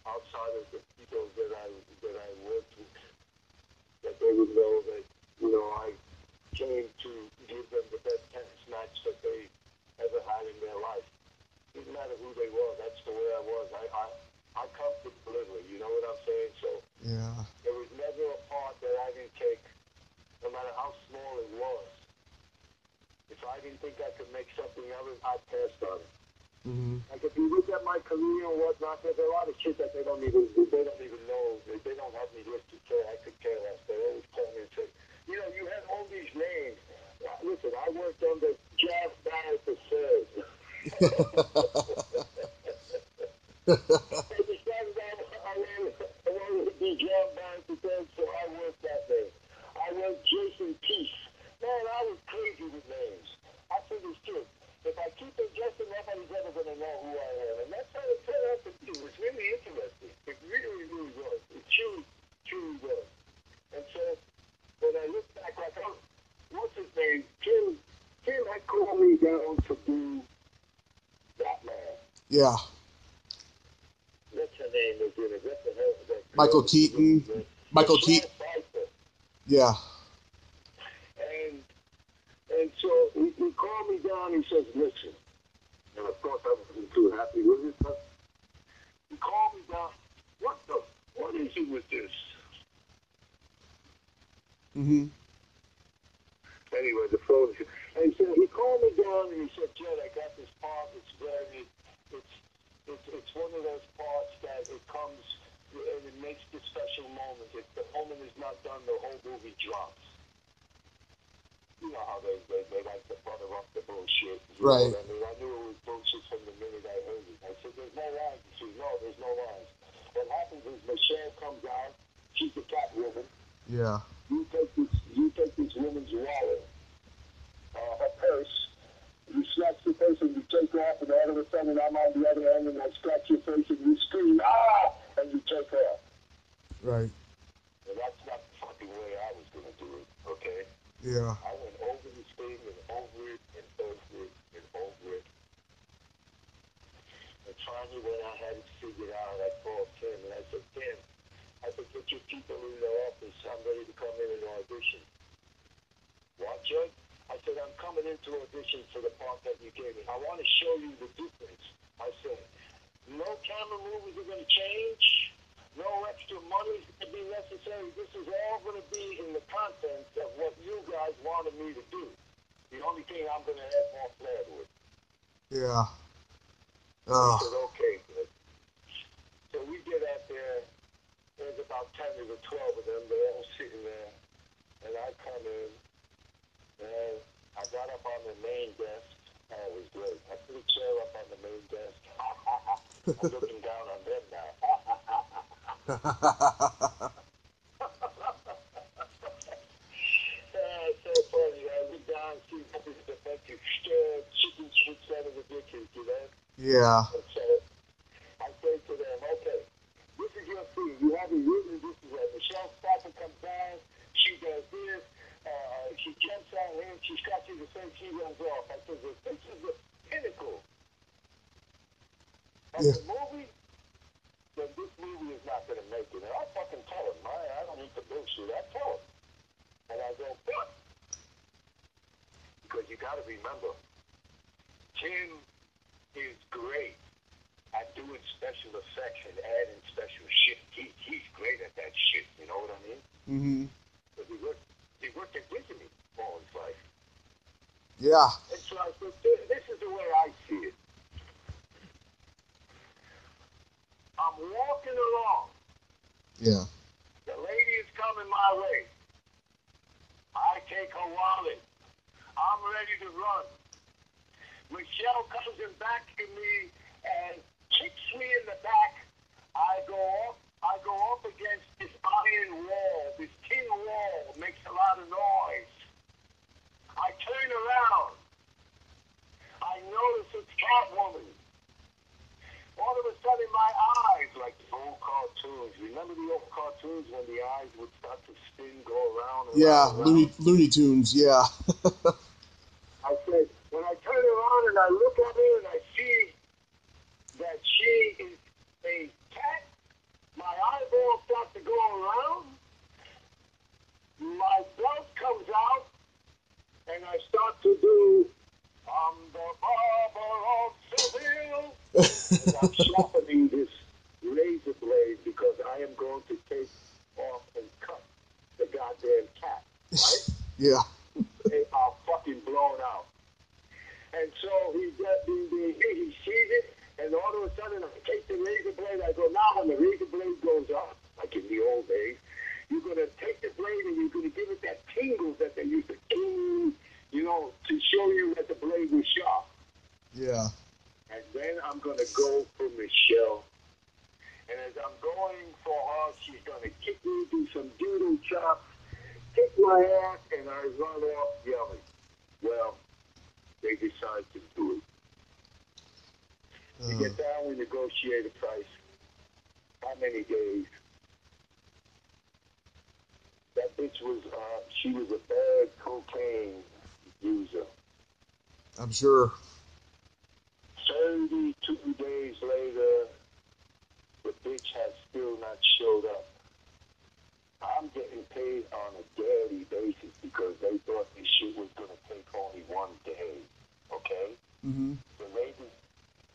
outside of the people that I worked with, that they would know that, I came to give them the best tennis match that they ever had in their life. Didn't matter who they were, that's the way I was. I come to deliver, you know what I'm saying? So Yeah. there was never a part that I didn't take, no matter how small it was. If I didn't think I could make something of it, I passed on it. Mm-hmm. Like if you look at my career and whatnot, there's a lot of shit that they don't even know. They don't have me listed, so I could care less. They always call me and say, you had all these names. Listen, I worked under Jazz Barrett the Third. I decided I wanted to be John Barrett the Third, so I worked that name. I went Jason Peace. Man, I was crazy with names. I said it's true. If I keep it just nobody's ever going to know who I am. And that's how it turned out to be. It was really interesting. It really, really was. It truly, truly was. And so, when I look back, like, what's his name? Tim had called me down to do Batman. Yeah. What's her name is in it? What the hell is that? Michael Keaton. Michael Keaton. Yeah. And so he called me down. He says, "Listen," and of course I wasn't too happy with it. But he called me down. What is it with this? Mm-hmm. Anyway, the phone. And so he called me down and he said, "Judd, I got this part. It's one of those parts that it comes and it makes the special moment. If the moment is not done, the whole movie drops." You know how they like to butter up the bullshit. You Right. know what I mean? I knew it was bullshit from the minute I heard it. I said, "There's no lines." He said, "No, there's no lines." What happens is Michelle comes out. She's the Catwoman. Yeah. You take this woman's wallet, her purse. You snatch the purse and you take off, and all of a sudden I'm on the other end and I scratch your face and you scream, "Ah!" and you take off. Right. And that's not the fucking way I was going to do it, okay? Yeah. I went over this thing and over it and over it and over it. And finally, when I had it figured out, I called Tim and I said, "Tim, get your people in the office. I'm ready to come in and audition." "What, Judd?" I said, "I'm coming in to audition for the part that you gave me. I want to show you the difference." I said, "No camera movies are going to change. No extra money is going to be necessary. This is all going to be in the content of what you guys wanted me to do. The only thing I'm going to add more flair to it." Yeah. He said, "Okay, good." So we get out there. There's about 10 or 12 of them. They're all sitting there. And I come in. And I got up on the main desk. Oh, it was great. I put a chair up on the main desk. I'm looking down on them now. So funny. I look down and see what is the fucking chicken strips out of the ditches, you know? Yeah. And so I say to them, "Okay, this is your scene. You have it written. This is where Michelle Splat comes down. She does this. She jumps on him. She scratches the face. She runs off." I said, "This is the pinnacle of the movie. Then this movie is not going to make it." And I fucking tell him, I don't need to bullshit. I tell him. And I go, "But," because you got to remember, Tim is great at doing special effects and adding special shit. He's great at that shit. You know what I mean? Mm-hmm. But he worked at Disney all his life. Yeah. And so I said, "This is the way I see it. I'm walking along. Yeah. The lady is coming my way. I take her wallet. I'm ready to run. Michelle comes in back to me and kicks me in the back. I go up against this iron wall, this tin wall, makes a lot of noise. I turn around. I know cartoons. Remember the old cartoons when the eyes would start to spin, go around and Yeah, around? Looney Tunes, yeah. I said, when I turn around and I look at her and I see that she is a cat, my eyeballs start to go around, my blood comes out, and I start to do, I'm the barber of Seville. And I'm sharpening this razor blade because I am going to take off and cut the goddamn cat, right? Yeah. They are fucking blown out. And so he sees it, and all of a sudden I take the razor blade, I go, now when the razor blade goes up, like in the old days, you're going to take the blade and you're going to give it that tingle that they used to ting, you know, to show you that the blade was sharp. Yeah. And then I'm going to go for Michelle. And as I'm going for her, she's going to kick me, do some doodle chops, kick my ass, and I run off yelling. Well, they decide to do it. To get down, we negotiate a price. How many days? That bitch was, she was a bad cocaine user. I'm sure. 32 days later, the bitch has still not showed up. I'm getting paid on a daily basis because they thought this shit was going to take only one day, okay? Mm-hmm. The lady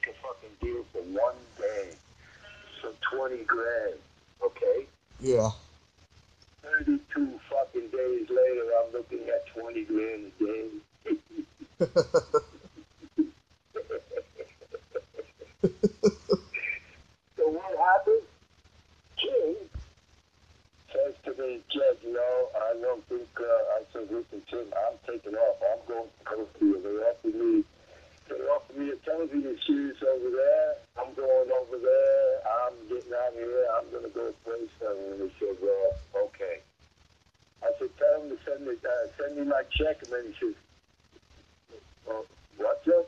can fucking deal for one day, so 20 grand, okay? Yeah. 32 fucking days later, I'm looking at 20 grand a day. So what happened? King says to me, Judd, you know, I don't think, I said, listen, Tim, I'm taking off. I'm going to go to you. They offered me a television series over there. I'm going over there. I'm getting out of here. I'm going to go play something. And he said, well, okay. I said, tell him to send me my check. And then he says, well, what, Joe?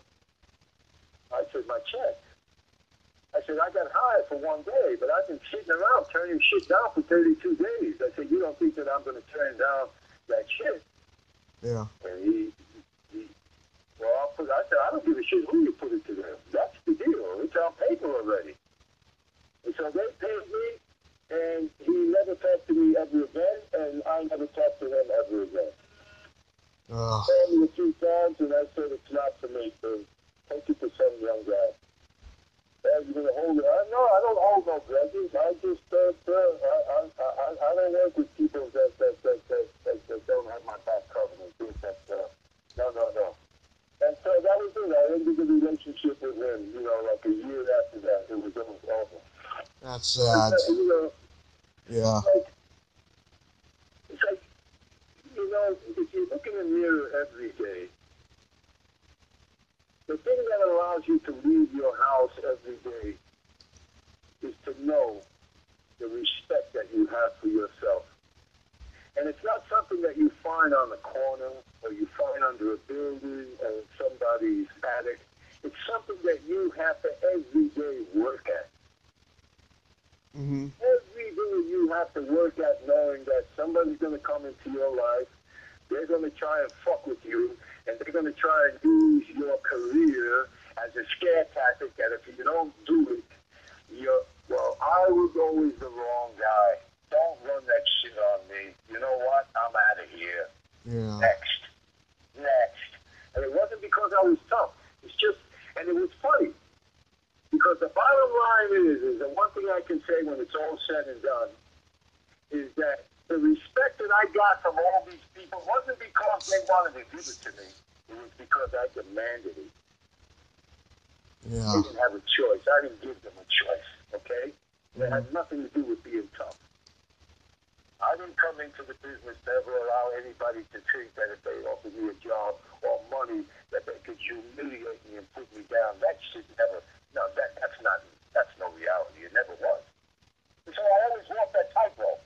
I said, my check. I said, I got hired for one day, but I've been sitting around turning shit down for 32 days. I said, you don't think that I'm going to turn down that shit? Yeah. And I said, I don't give a shit who you put it to them. That's the deal. It's on paper already. And so they paid me, and he never talked to me ever again, and I never talked to him ever again. He called me a few times, and I said, it's not for me, so take it to some young guy. You're going to hold it. No, I don't hold no grudges. I just, I don't work with people that don't have my back covered and think that, no. And so that was it. I ended the relationship with him, you know, like a year after that. It was almost over. That's sad. You know, Yeah. It's like, you know, if you look in the mirror every day, the thing that allows you to leave your house every day is to know the respect that you have for yourself. And it's not something that you find on the corner or you find under a building or in somebody's attic. It's something that you have to every day work at. Mm-hmm. Every day you have to work at knowing that somebody's going to come into your life, they're going to try and fuck with you, and they're going to try and use your career as a scare tactic that if you don't do it, I was always the wrong guy. Don't run that shit on me. You know what? I'm out of here. Yeah. Next. And it wasn't because I was tough. It's just, and it was funny. Because the bottom line is the one thing I can say when it's all said and done, is that the respect that I got from all these people wasn't because they wanted to give it to me. It was because I demanded it. Yeah. They didn't have a choice. I didn't give them a choice, okay? It had nothing to do with being tough. I didn't come into the business to ever allow anybody to think that if they offered me a job or money, that they could humiliate me and put me down. That shit never, no, that's no reality. It never was. And so I always walked that tightrope,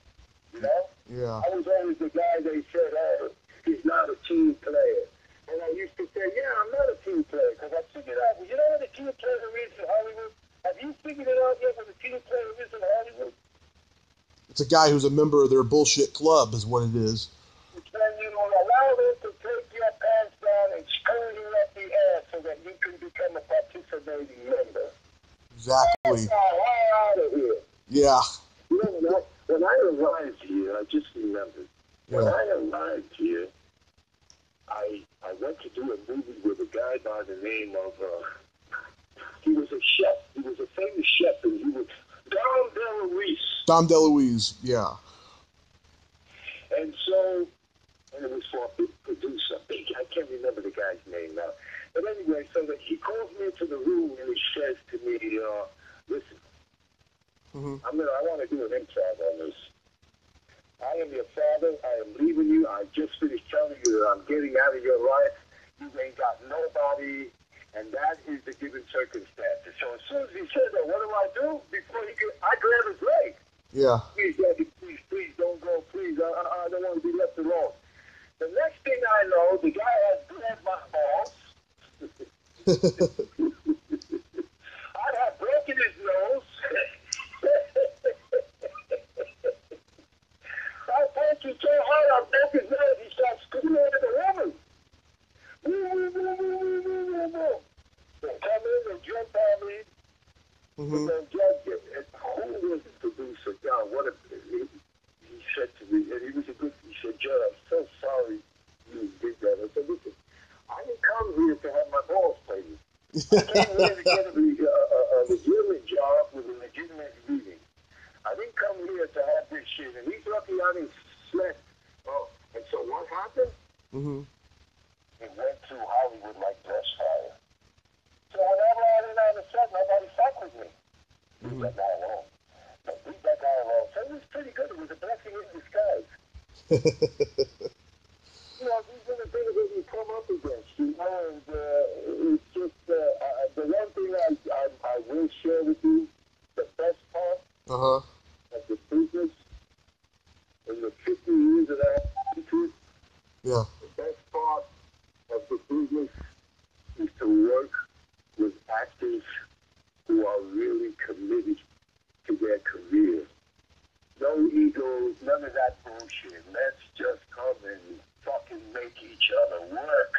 you know? Yeah. I was always the guy they said, hey, he's not a team player. And I used to say, yeah, I'm not a team player, because I figured out, well, you know what a team player is in Hollywood? Have you figured it out yet what a team player is in Hollywood? It's a guy who's a member of their bullshit club, is what it is. When you allow them to take your pants down and screw you up the ass so that you can become a participating member. Exactly. Get the hell out of here. Yeah. You know, when I arrived here, I just remembered. When I arrived here, I went to do a movie with a guy by the name of, he was a chef. He was a famous chef, and he was Dom DeLuise. Dom DeLuise, yeah. And so, and it was for a big producer. I can't remember the guy's name now. But anyway, so that he calls me into the room and he says to me, listen, I want to do an improv on this. I am your father. I am leaving you. I just finished telling you that I'm getting out of your life. You ain't got nobody. And that is the given circumstances. So as soon as he said that, what do? Before he could, I grab his leg. Yeah. Please, Daddy, please, don't go, please. I don't want to be left alone. The next thing I know, the guy has grabbed my balls. I have broken his nose. I punched him so hard I broke his nose. He starts screaming at the woman. They come in, they jump on me. And then Judd, who was the producer? God, he said to me, and he said, Judd, I'm so sorry you did that. I said, listen, I didn't come here to have my balls played. I came here to get a legitimate job with a legitimate meeting. I didn't come here to have this shit. And he's lucky I didn't slip. Oh, and so what happened? It went through Hollywood like brush fire. So whenever I was on the set, nobody fucked with me. Leave that guy alone. Leave that guy alone. So it was pretty good. It was a blessing in disguise. You know, these are the things that you come up against, you know, and it's just the one thing I will share with you, the best part of the business in the 50 years that I've been to, the best part of the business is to work with actors who are really committed to their career. No egos, none of that bullshit. Let's just come and fucking make each other work.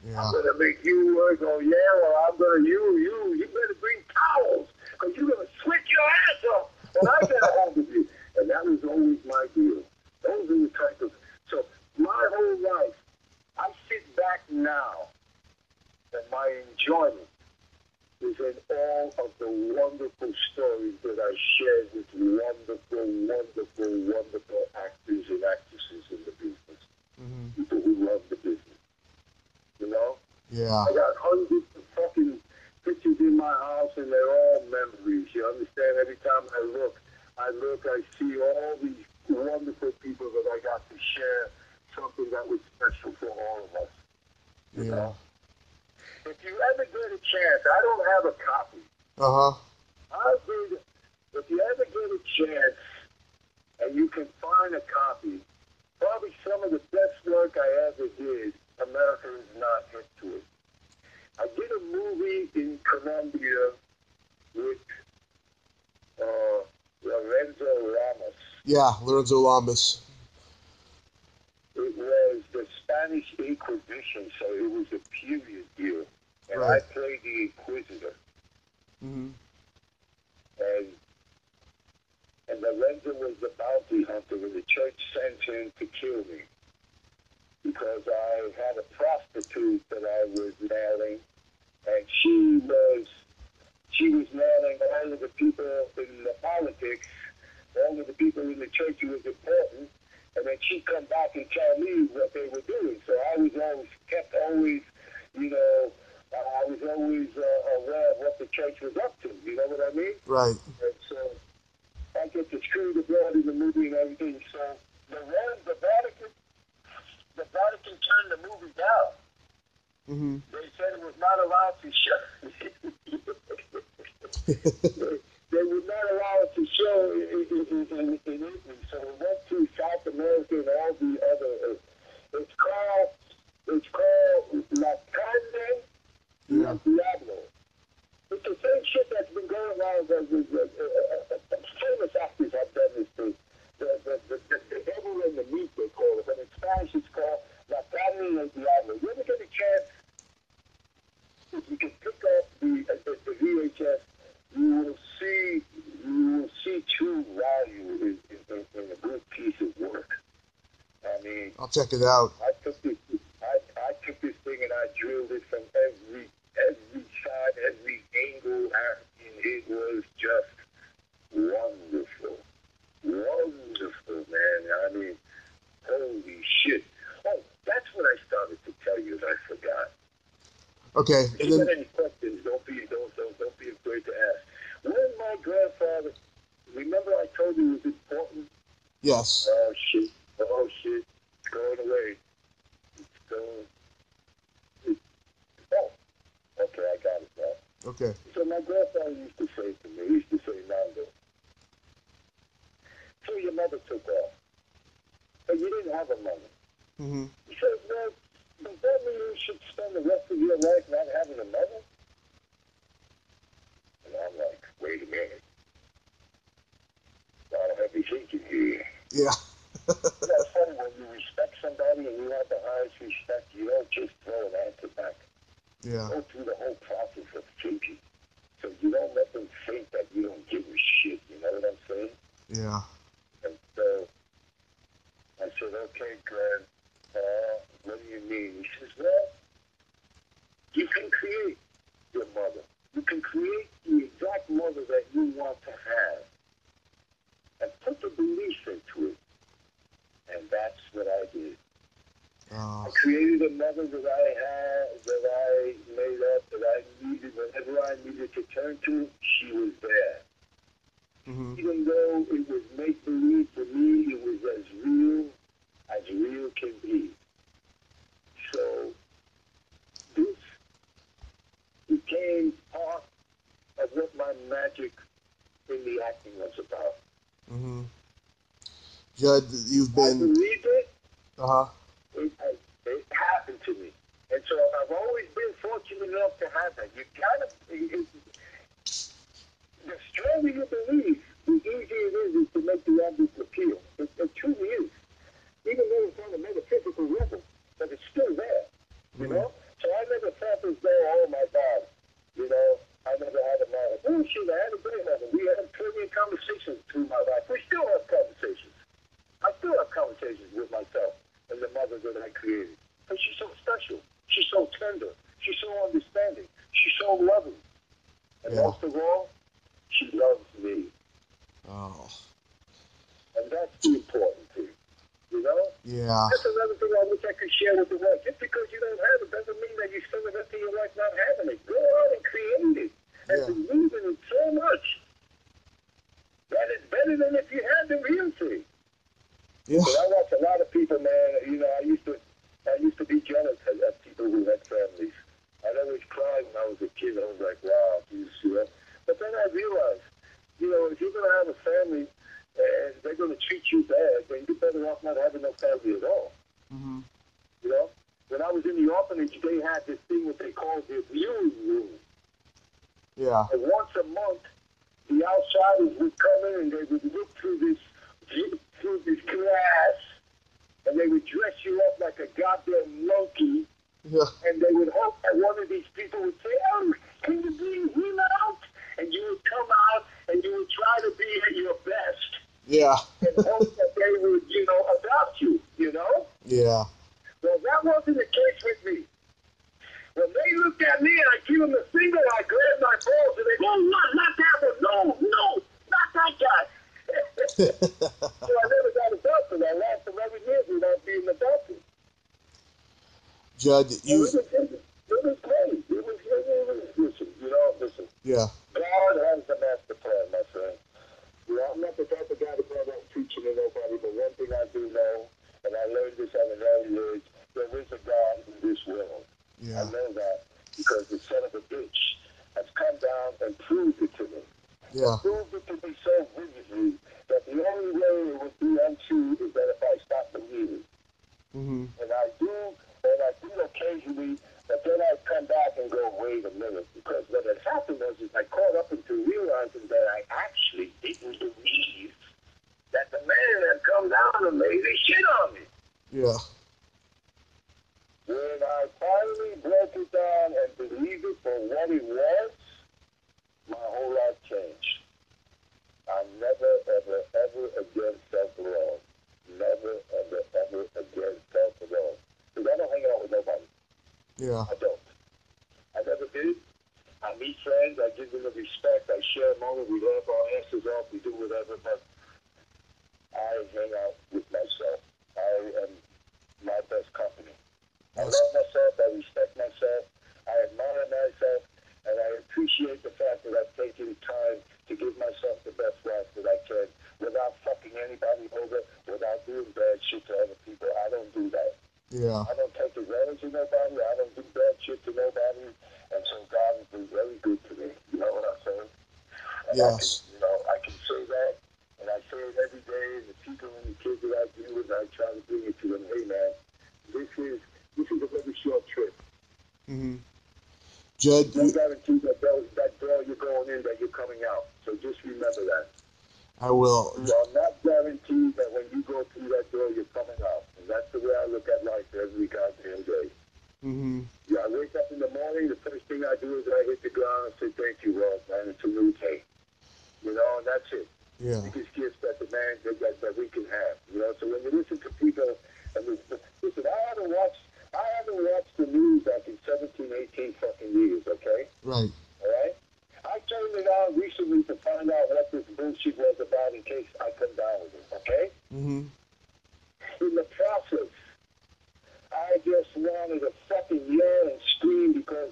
Yeah. I'm going to make you work. Oh, yeah, well, I'm going to you better bring towels because you're going to sweat your ass off when I get a hold of you. And that was always my deal. Those are the type of... So my whole life, I sit back now and my enjoyment is in all of the wonderful stories that I shared with wonderful, wonderful, wonderful actors and actresses in the business. People who love the business. You know? Yeah. I got hundreds of fucking pictures in my house and they're all memories. You understand? Every time I look, I see all these wonderful people that I got to share something that was special for all of us. You know? If you ever get a chance, I don't have a copy. If you ever get a chance and you can find a copy, probably some of the best work I ever did, America is not hip to it. I did a movie in Colombia with Lorenzo Lamas. Yeah, Lorenzo Lamas. It was the Spanish Inquisition, so it was a period deal. And I played the Inquisitor. And Lorenzo was the bounty hunter, and the church sent him to kill me because I had a prostitute that I was nailing, and she was nailing all of the people in the politics, all of the people in the church who was important, and then she'd come back and tell me what they were doing. So I was always, you know, I was always aware of what the church was up to. You know what I mean? Right. And so I get to screw the blood in the movie and everything. So the Vatican turned the movie down. They said it was not allowed to show. They would not allow it to show in Italy. So it went to South America and all the other. It's called La Carne and Diablo. It's the same shit that's been going on. Famous actors have done this thing. I'll check it out. I took this thing and I drilled it from every side, every angle, and it was just wonderful. Wonderful, man. I mean, holy shit. Oh, that's what I started to tell you that I forgot. Okay. If you have any questions, don't be afraid to ask. When my grandfather, remember I told you it was important? Yes. Oh shit. It's going away. Oh, okay, I got it now. Okay. So my grandfather used to say to me, he used to say, Nando, so your mother took off, but you didn't have a mother. Mm-hmm. He said, well, does that mean you should spend the rest of your life not having a mother? And I'm like, wait a minute. A lot of heavy thinking here. Yeah. It's funny when you respect somebody and you have the highest respect, you don't just throw an answer back. Yeah. Go through the whole process of thinking. So you don't let them think that you don't give a shit, you know what I'm saying? Yeah. And so I said, okay, Grandpa, what do you mean? He says, well, you can create your mother. You can create the exact mother that you want to have. And put the belief into it. And that's what I did. I created a mother that I had, that I made up, that I needed. Whenever I needed to turn to, she was there. Mm-hmm. Even though it was make-believe, for me, it was as real can be. So this became part of what my magic in the acting was about. Mm-hmm. Judd, you've been... I believed it. Uh-huh. It happened to me. And so I've always been fortunate enough to have that. You gotta, the stronger you believe, the easier it is to make the object appeal. It truly is. Even though it's on a metaphysical level, but it's still there. You know? So I never felt as though, oh my God, you know, I never had a mother. Bullshit, I had a great mother. We had plenty of conversations through my life. We still have conversations. I still have conversations with myself and the mother that I created. But she's so special. She's so tender. She's so understanding. She's so loving. And most of all, she loves me. Oh. And that's the important thing. You know? Yeah. That's another thing I wish I could share with the world. Just because you don't have it doesn't mean that you spend the rest of your life not having it. Go out and create it. And believe in it so much that it's better than if you had the real thing. Yeah. But I watch a lot of people, man. You know, I used to be jealous of people who had families. I'd always cry when I was a kid. I was like, wow, you see that? But then I realized, you know, if you're going to have a family and they're going to treat you bad, then you're better off not having no family at all. Mm-hmm. You know? When I was in the orphanage, they had this thing what they called the viewing room. Yeah. And once a month, the outsiders would come in and they would look through this glass, and they would dress you up like a goddamn monkey. Yeah. And they would hope that one of these people would say, oh, can you bring him out? And you would come out and you would try to be at your best. Yeah. And hope that they would, you know, adopt you, you know? Yeah. Well, that wasn't the case with me. When they looked at me and I give them the finger, I grabbed my balls and they go, oh, not that one. No, not that guy. So I never got adopted. I lasted 11 years without being adopted. Judd, you... It was great. It was, listen. Yeah. God has a master plan, my friend. You know, I'm not the type of guy to go around preaching to nobody, but one thing I do know, and I learned this at an early age, there is a God in this world. Yeah. I know that because the son of a bitch has come down and proved it to me. Yeah. Proved it to me so vividly that the only way it would be untrue is that if I stop believing. Mm-hmm. And I do occasionally, but then I come back and go, wait a minute, because what had happened was I caught up into realizing that I actually didn't believe that the man had come down and made his shit on me. Yeah. When I finally broke it down and believed it for what it was, my whole life changed. I never, ever, ever again felt alone. Never, ever, ever again felt Yeah. I don't. I never did. I meet friends, I give them the respect, I share a moment, we laugh our asses off, we do whatever, but I hang out with myself. I am my best company. I love myself, I respect myself, I admire myself, and I appreciate the fact that I've taken time to give myself the best life that I can without fucking anybody over, without doing bad shit to other people. I don't do that. Yeah. I don't take advantage of nobody. I don't do bad shit to nobody. And so God has been very good to me. You know what I'm saying? And Yes. I can say that, and I say it every day, and the people and the kids that I deal with, I try to bring it to them. Hey, man, this is a very short trip. Mm-hmm. Judd, No guarantee that door you're going in, that you're coming out. So just remember that. I will. You are not guaranteed that when you go through that door, you're coming out. And that's the way I look at life every goddamn day. Mm-hmm. Yeah, I wake up in the morning, the first thing I do is I hit the ground and say, thank you, Lord, man, it's a new day. You know, and that's it. Yeah. Biggest gift that the man that we can have. You know, so when you listen to people, and listen, I haven't watched the news back in 17, 18 fucking years, okay? Right. All right? I turned it on recently to find out what this bullshit was about in case I come down with it, okay? Mm-hmm. In the process, I just wanted to fucking yell and scream because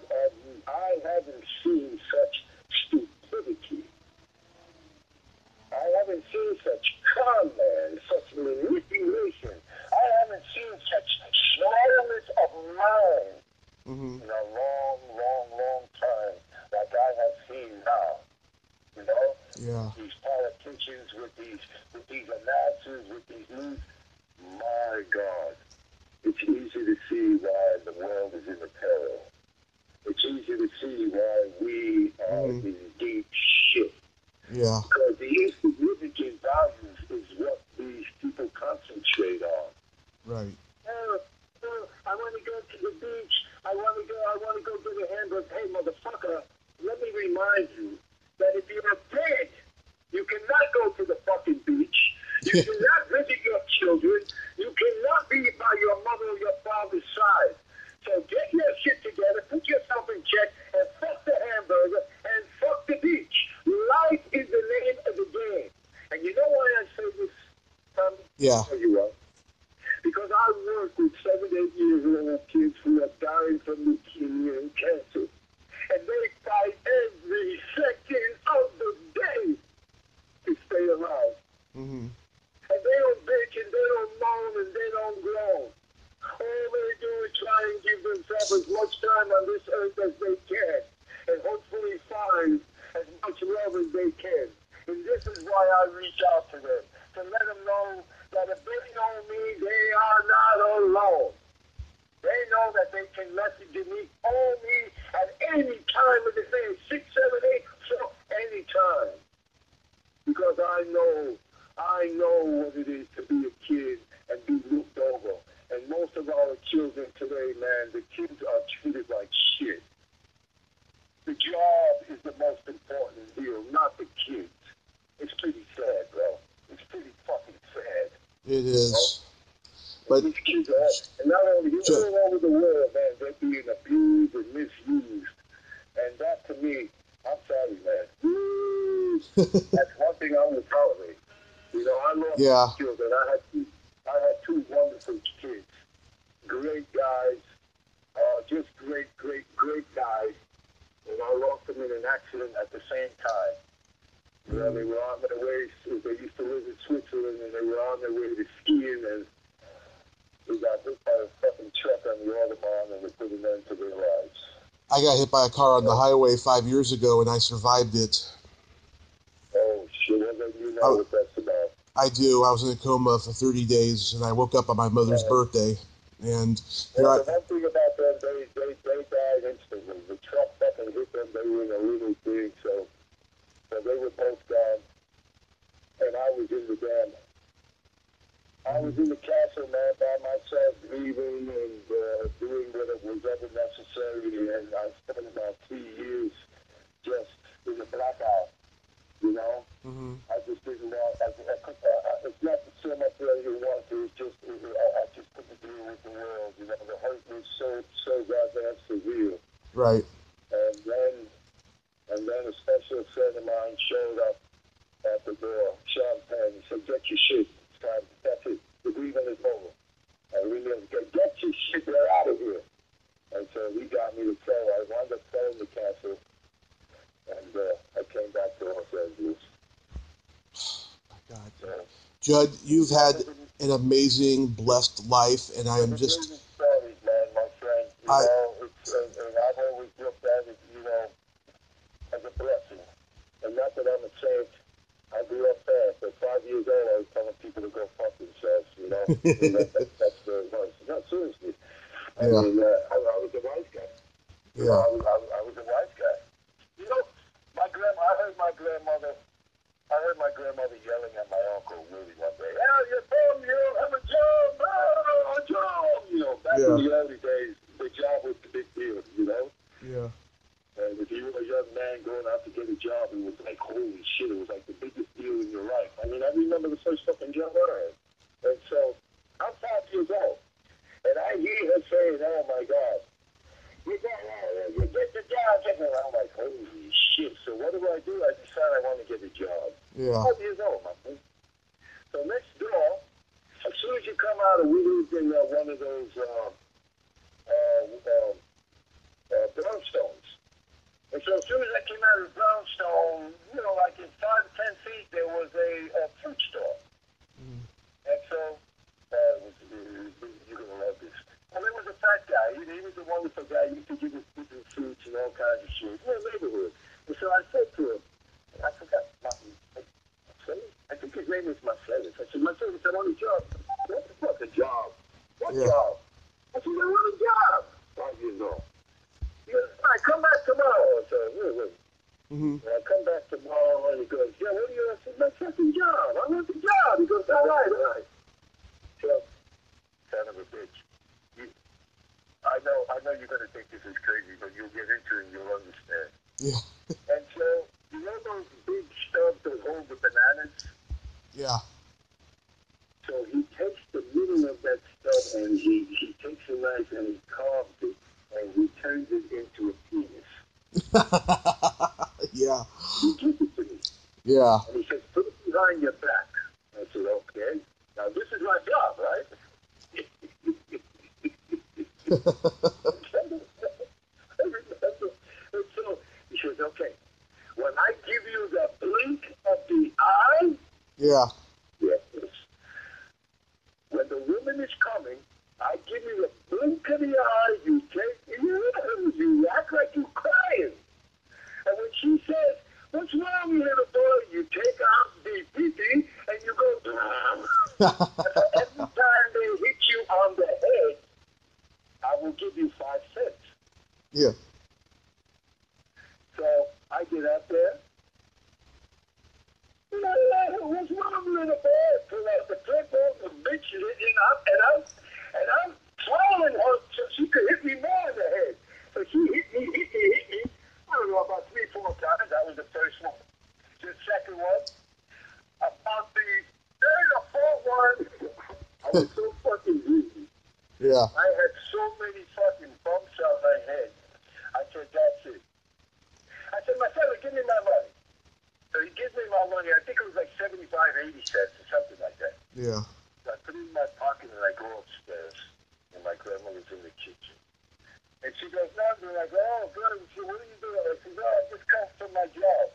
I haven't seen such stupidity. I haven't seen such con man, such manipulation. I haven't seen such slowness of mind in a long, long, long time like I have seen now. You know? Yeah. These politicians with these announcers, with these news. My God. It's easy to see why the world is in a peril. It's easy to see why we are in deep shit. Yeah. Because the insignificant values is what these people concentrate on. Right. I want to go to the beach. I want to go get a hamburger. Hey, motherfucker, let me remind you that if you're dead, you cannot go to the fucking beach. You cannot visit your children. You cannot be by your mother or your father's side. So get your shit together, put yourself in check, and fuck the hamburger, and fuck the beach. Life is the name of the game. And you know why I say this, Tommy? Yeah. I'll tell you what. Because I work with 7, 8 years old kids who are dying from leukemia and cancer. And they fight every second of the day to stay alive. Mm-hmm. And they don't bitch and they don't moan and they don't groan. All they do is try and give themselves as much time on this earth as they can. And hopefully find as much love as they can. And this is why I reach out to them. To let them know that if they know me, they are not alone. They know that they can message me, call me at any time of the day, 6, 7, 8, so anytime. Because I know what it is to be a kid and be looked over. And most of our children today, man, the kids are treated like shit. The job is the most important deal, not the kids. It's pretty sad, bro. It's pretty fucking sad. It is. You know? But these kids are, and not only all over the world, man, they're being abused and misused. And that, to me, I'm sorry, man. That's one thing I would tolerate. You know, I lost children. I had two wonderful kids. Great guys. Just great guys. And I lost them in an accident at the same time. You know, they were on their way, they used to live in Switzerland, and they were on their way to skiing, and they got hit by a fucking truck on the Autobahn, and they put an end to their lives. I got hit by a car on the highway 5 years ago, and I survived it. Oh, shit, well, then you know what that's about. I do. I was in a coma for 30 days, and I woke up on my mother's birthday. And the one thing about them, they died instantly. The truck fucking hit them. They were in a little thing, so they were both gone. And I was in the dam. I was in the castle, man, by myself, grieving and doing what was ever necessary. And I spent about 3 years just in the blackout, you know? I just didn't want, it's not so much that I didn't want to, it's just, I just couldn't deal with the world. You know, the hurt was so goddamn severe. Right. And then a special friend of mine showed up at the door, Sean Penn. He said, "Get your shit. It's time. That's it. The grieving is over. And we need to get your shit. We're out of here." And so he got me to tell. I wound up selling the castle, and I came back to Los Angeles. My God. So, Judd, you've had an amazing, blessed life, and I am just... stories, man, my friend. You know, and I've always looked at it, you know, as a blessing. And not that I'm a saint. I grew up fast. At 5 years old, I was telling people to go fuck themselves, you know. That's the advice. No, seriously. I mean, I was a wise guy. You know, I was a wise guy. You know, I heard my grandmother yelling at my uncle Willie one day. "Hell, you're bum, you don't have a job, a job." You know, back in the early days, the job was the big deal, you know? Yeah. And if you were a young man going out to get a job, it was like, holy shit, it was like the biggest deal in your life. I mean, I remember the first fucking job I had. And so, I'm 5 years old. And I hear her saying, "Oh my God, you get the job." And I'm like, holy shit. So what do? I decide I want to get a job. Yeah. 5 years old, my friend. So next door, as soon as you come out of, we lived in one of those brownstones. And so as soon as I came out of the brownstone, you know, like in 5 to 10 feet, there was a fruit store. And so, you're going to love this. Well, there was a fat guy. He was a wonderful guy. He used to give us different fruits and all kinds of shit. In the neighborhood. And so I said to him, I forgot, I think his name was Marcellus. I said, "Marcellus, I want a job." "What the fuck, a job? What job?" I said, "I want a job." 5 years old. He goes, "All right, come back tomorrow." I said, wait. And I come back tomorrow, and he goes, "Yeah, what do you?" I said, "My fucking job. I want the job." He goes, all right. So, son of a bitch. I know you're going to think this is crazy, but you'll get into it and you'll understand. Yeah. And so, you know those big stubs that hold the bananas? Yeah. So he takes the middle of that stub and he takes a knife and he carves it and he turns it into a penis. Yeah. He gives it to me. Yeah. And he says, "Put it behind your back." I said, "Okay. Now this is my job, right?" And so he says, "Okay. When I give you the blink of the eye," Yeah. yes, "when the woman is coming, I give you the blink of the eye, you act like you're crying. And when she says, 'What's wrong, little boy?' you take out the pee and you go, so every time they hit you on the head, I will give you 5 cents. Yeah. So I get up there. "What's wrong, little boy?" Pull out the clipboard, the bitch and I'm twirling her so she could hit me more in the head. So she hit me. I don't know, about 3-4 times. That was the first one. The second one. About the third or fourth one, I was so fucking dizzy. Yeah. I had so many fucking bumps on my head. I said, "That's it." I said, "My father, give me my money." So he gives me my money. I think it was like 75, 80 cents or something like that. Yeah. So I put it in my pocket and I go upstairs. And my grandmother's in the kitchen. And she goes, "Nothing." And I go, "Oh, good." And she goes, "What are you doing?" I said, "Oh, I just come from my job."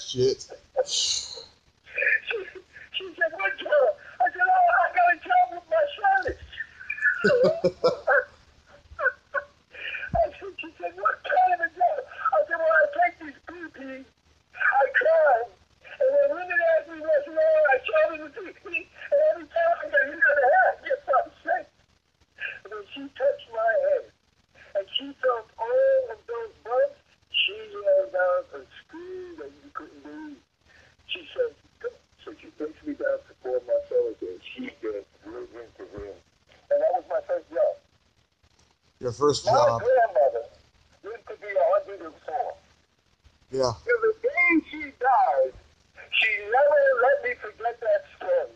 Shit. She said, "What job?" I said, "Oh, I got a job with my service." She said, "What kind of a job?" I said, "Well, I take these PP, I cry, and when women ask me what's wrong, I show them the PP, and every time I get hit on the head, I get something sick." And then she touched my head, and she felt all of those bumps. She yelled out and screamed that you couldn't believe. She said, "Come." So she takes me down to Fort Marcellus, and she gets real into him. And that was my first job. Your first My job. grandmother lived to be 104. Yeah. Till the day day she died, she never let me forget that story.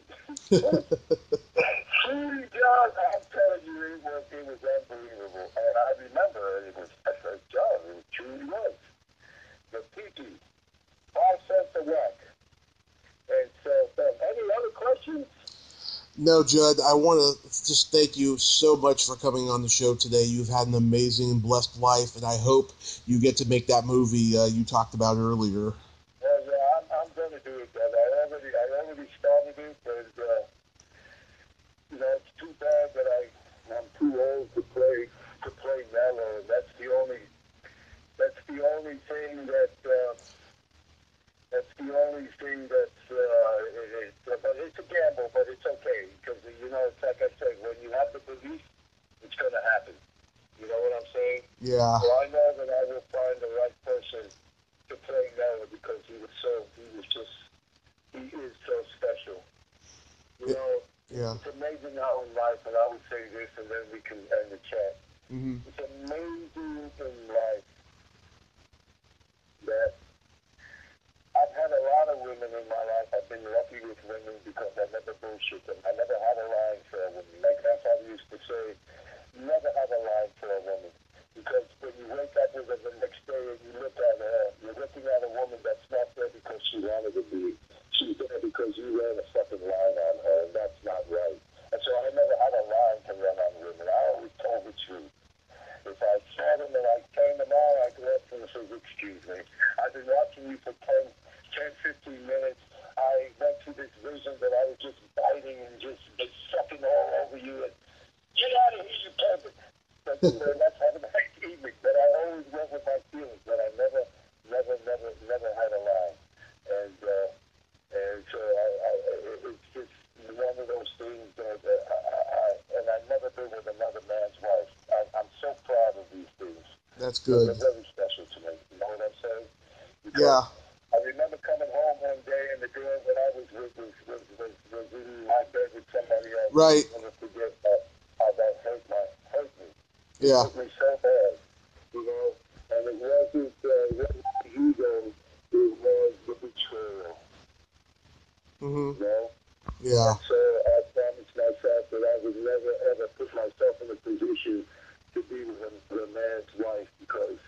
Trudy John, I'm telling you, it was unbelievable. And I remember it was John, it truly was. The Tiki, 5 cents a whack. And so, any other questions? No, Judd, I want to just thank you so much for coming on the show today. You've had an amazing and blessed life, and I hope you get to make that movie you talked about earlier. Well, yeah, I'm going to do it, brother. I already started it, but, it's too bad that I'm too old to play Mello, and that's the only thing but it's a gamble, but it's okay, because, it's like I said, when you have the belief, it's going to happen. You know what I'm saying? Yeah. So I know that I will find the right person to play Mello, because he is so special. Yeah. It's amazing how in life, and I would say this, and then we can end the chat. Mm-hmm. It's amazing in life that I've had a lot of women in my life. I've been lucky with women because I never bullshit them. I never had a line for a woman. My grandfather used to say, never have a line for a woman. Because when you wake up with her the next day and you look at her, you're looking at a woman that's not there because she wanted to be. She's there because you ran a fucking line on her, and that's not right. And so I never had a line to run on women. I always told the truth. If I saw them and I turned them on, I go up to them and say, excuse me, I've been watching you for 10, 15 minutes. I went through this vision that I was just biting and just sucking all over you, and get out of here, you perfect. Let's have a nice evening. But I always went with my feelings, but I never had a line. And so it's just one of those things that I've never been with another man's wife. I'm so proud of these things. That's good. They're very special to me. You know what I'm saying? Because yeah. I remember coming home one day and the girl that I was with was in my bed with somebody else. Right. I never forget how that hurt me. Yeah. It hurt me so bad, and it wasn't the ego, it was the betrayal. Mm-hmm. Yeah. Yeah. And so I promised myself that I would never ever put myself in a position to be with a man's wife, because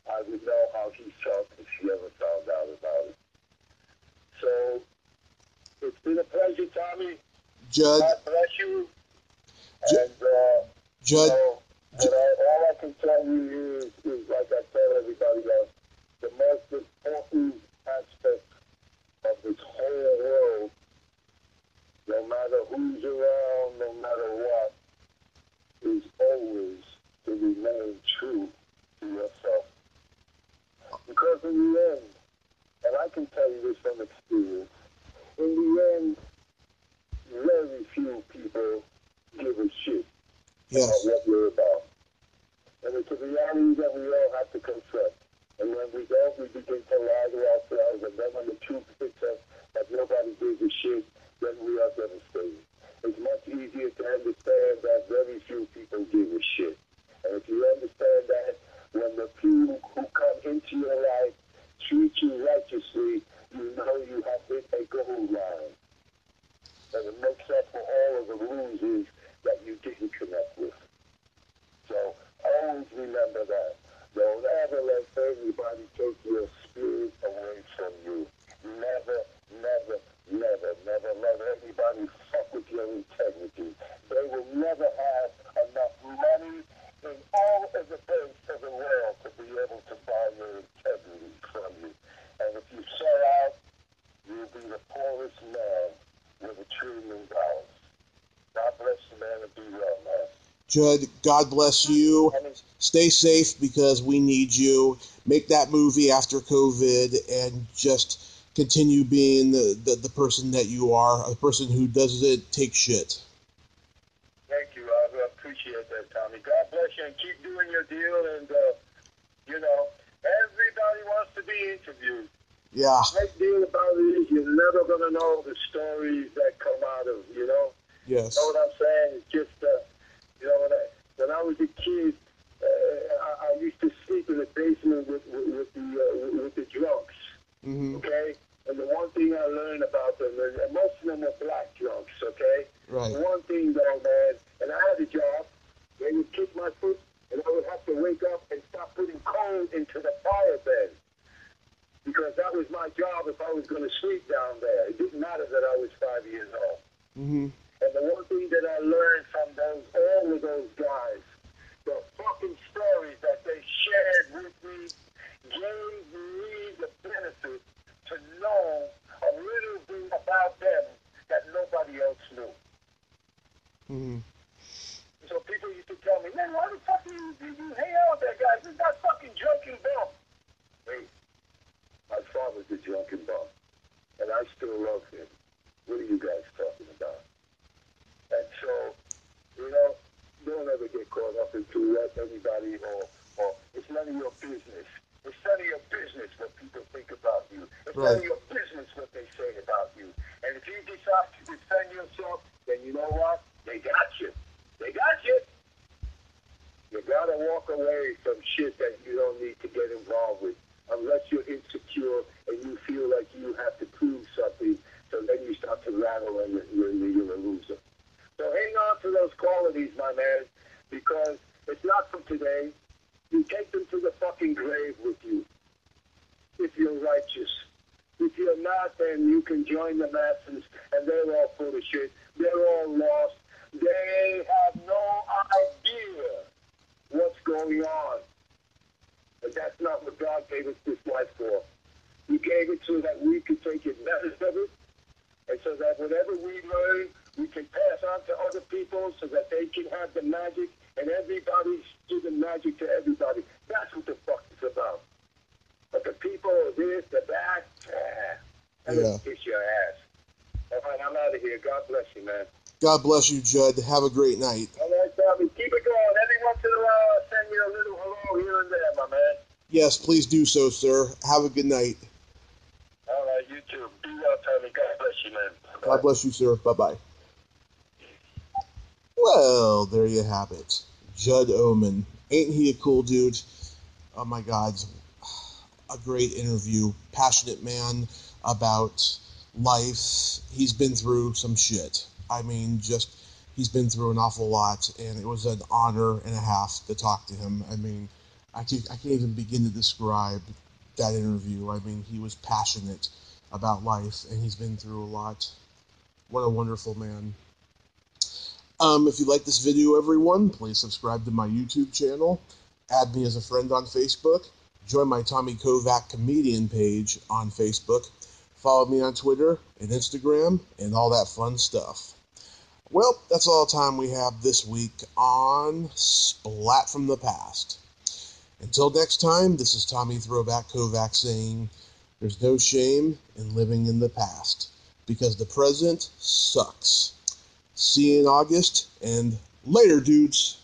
I would know how he felt if she ever found out about it. So it's been a pleasure, Tommy. Judd. God bless you. And Judd. all I can tell you is like I tell everybody else, the most important aspect of this whole world, no matter who's around, no matter what, is always to remain true to yourself. Because in the end, and I can tell you this from experience, in the end, very few people give a shit about what you're about. And it's a reality that we all have to confront. And when we don't, we begin to lie to ourselves, and then when the truth hits us that nobody gives a shit, then we are devastated. It's much easier to understand that very few people give a shit. And if you understand that, when the few who come into your life treat you righteously, you know you have hit a gold line. And it makes up for all of the losers that you didn't connect with. So always remember that. Don't ever let anybody take your spirit away from you. Never let anybody fuck with your integrity. They will never have enough money in all of the banks of the world to be able to buy your integrity from you. And if you sell out, you'll be the poorest man with $1 trillion. God bless you, man, and be well, man. Judd, God bless you. Stay safe, because we need you. Make that movie after COVID and just continue being the person that you are, a person who doesn't take shit. Thank you. I appreciate that, Tommy. God bless you, and keep doing your deal. And, everybody wants to be interviewed. Yeah. The great deal about it is you're never going to know the stories that come out of, Yes. You know what I'm saying? It's just, when I was a kid, I used to sleep in the basement with the drunks. Mm-hmm. wake up and start putting coal into the fire bed. Because that was my job if I was going to sleep down there. It didn't matter that I was 5 years old. Mm-hmm. And the one thing that I learned from all of those guys, the fucking stories that they shared with me, gave me the benefit to know a little bit about them that nobody else knew. Mm-hmm. So people used to tell me, man, why the fuck do you hang out with that guy? He's that fucking drunken bum. Wait, my father's a drunken bum, and I still love him. What are you guys talking about? And so, don't ever get caught up into what anybody or it's none of your business. It's none of your business what people think about you. It's none of your business what they say about you. And if you decide to defend yourself, then you know what? They got you. They got you. You gotta walk away from shit that you don't need to get involved with unless you're insecure and you feel like you have to prove something. So then you start to rattle and you're a loser. So hang on to those qualities, my man, because it's not from today. You take them to the fucking grave with you if you're righteous. If you're not, then you can join the masses, and they're all full of shit. They're all lost. They have no idea what's going on. But that's not what God gave us this life for. He gave it so that we could take advantage of it, and so that whatever we learn, we can pass on to other people so that they can have the magic, and everybody's giving magic to everybody. That's what the fuck it's about. But the people, this, the that, kiss your ass. All right, I'm out of here. God bless you, man. God bless you, Judd. Have a great night. All right, Bobby. Keep it going. Every once in a while, send you a little hello here and there, my man. Yes, please do so, sir. Have a good night. All right, you too. Be well, Tommy. God bless you, man. Bye-bye. God bless you, sir. Bye-bye. Well, there you have it. Judd Omen. Ain't he a cool dude? Oh, my God. A great interview. Passionate man about life. He's been through some shit. I mean, he's been through an awful lot, and it was an honor and a half to talk to him. I mean, I can't even begin to describe that interview. I mean, he was passionate about life, and he's been through a lot. What a wonderful man. If you like this video, everyone, please subscribe to my YouTube channel. Add me as a friend on Facebook. Join my Tommy Kovac comedian page on Facebook. Follow me on Twitter and Instagram and all that fun stuff. Well, that's all the time we have this week on Splat from the Past. Until next time, this is Tommy Throwback Kovac saying, there's no shame in living in the past, because the present sucks. See you in August, and later, dudes.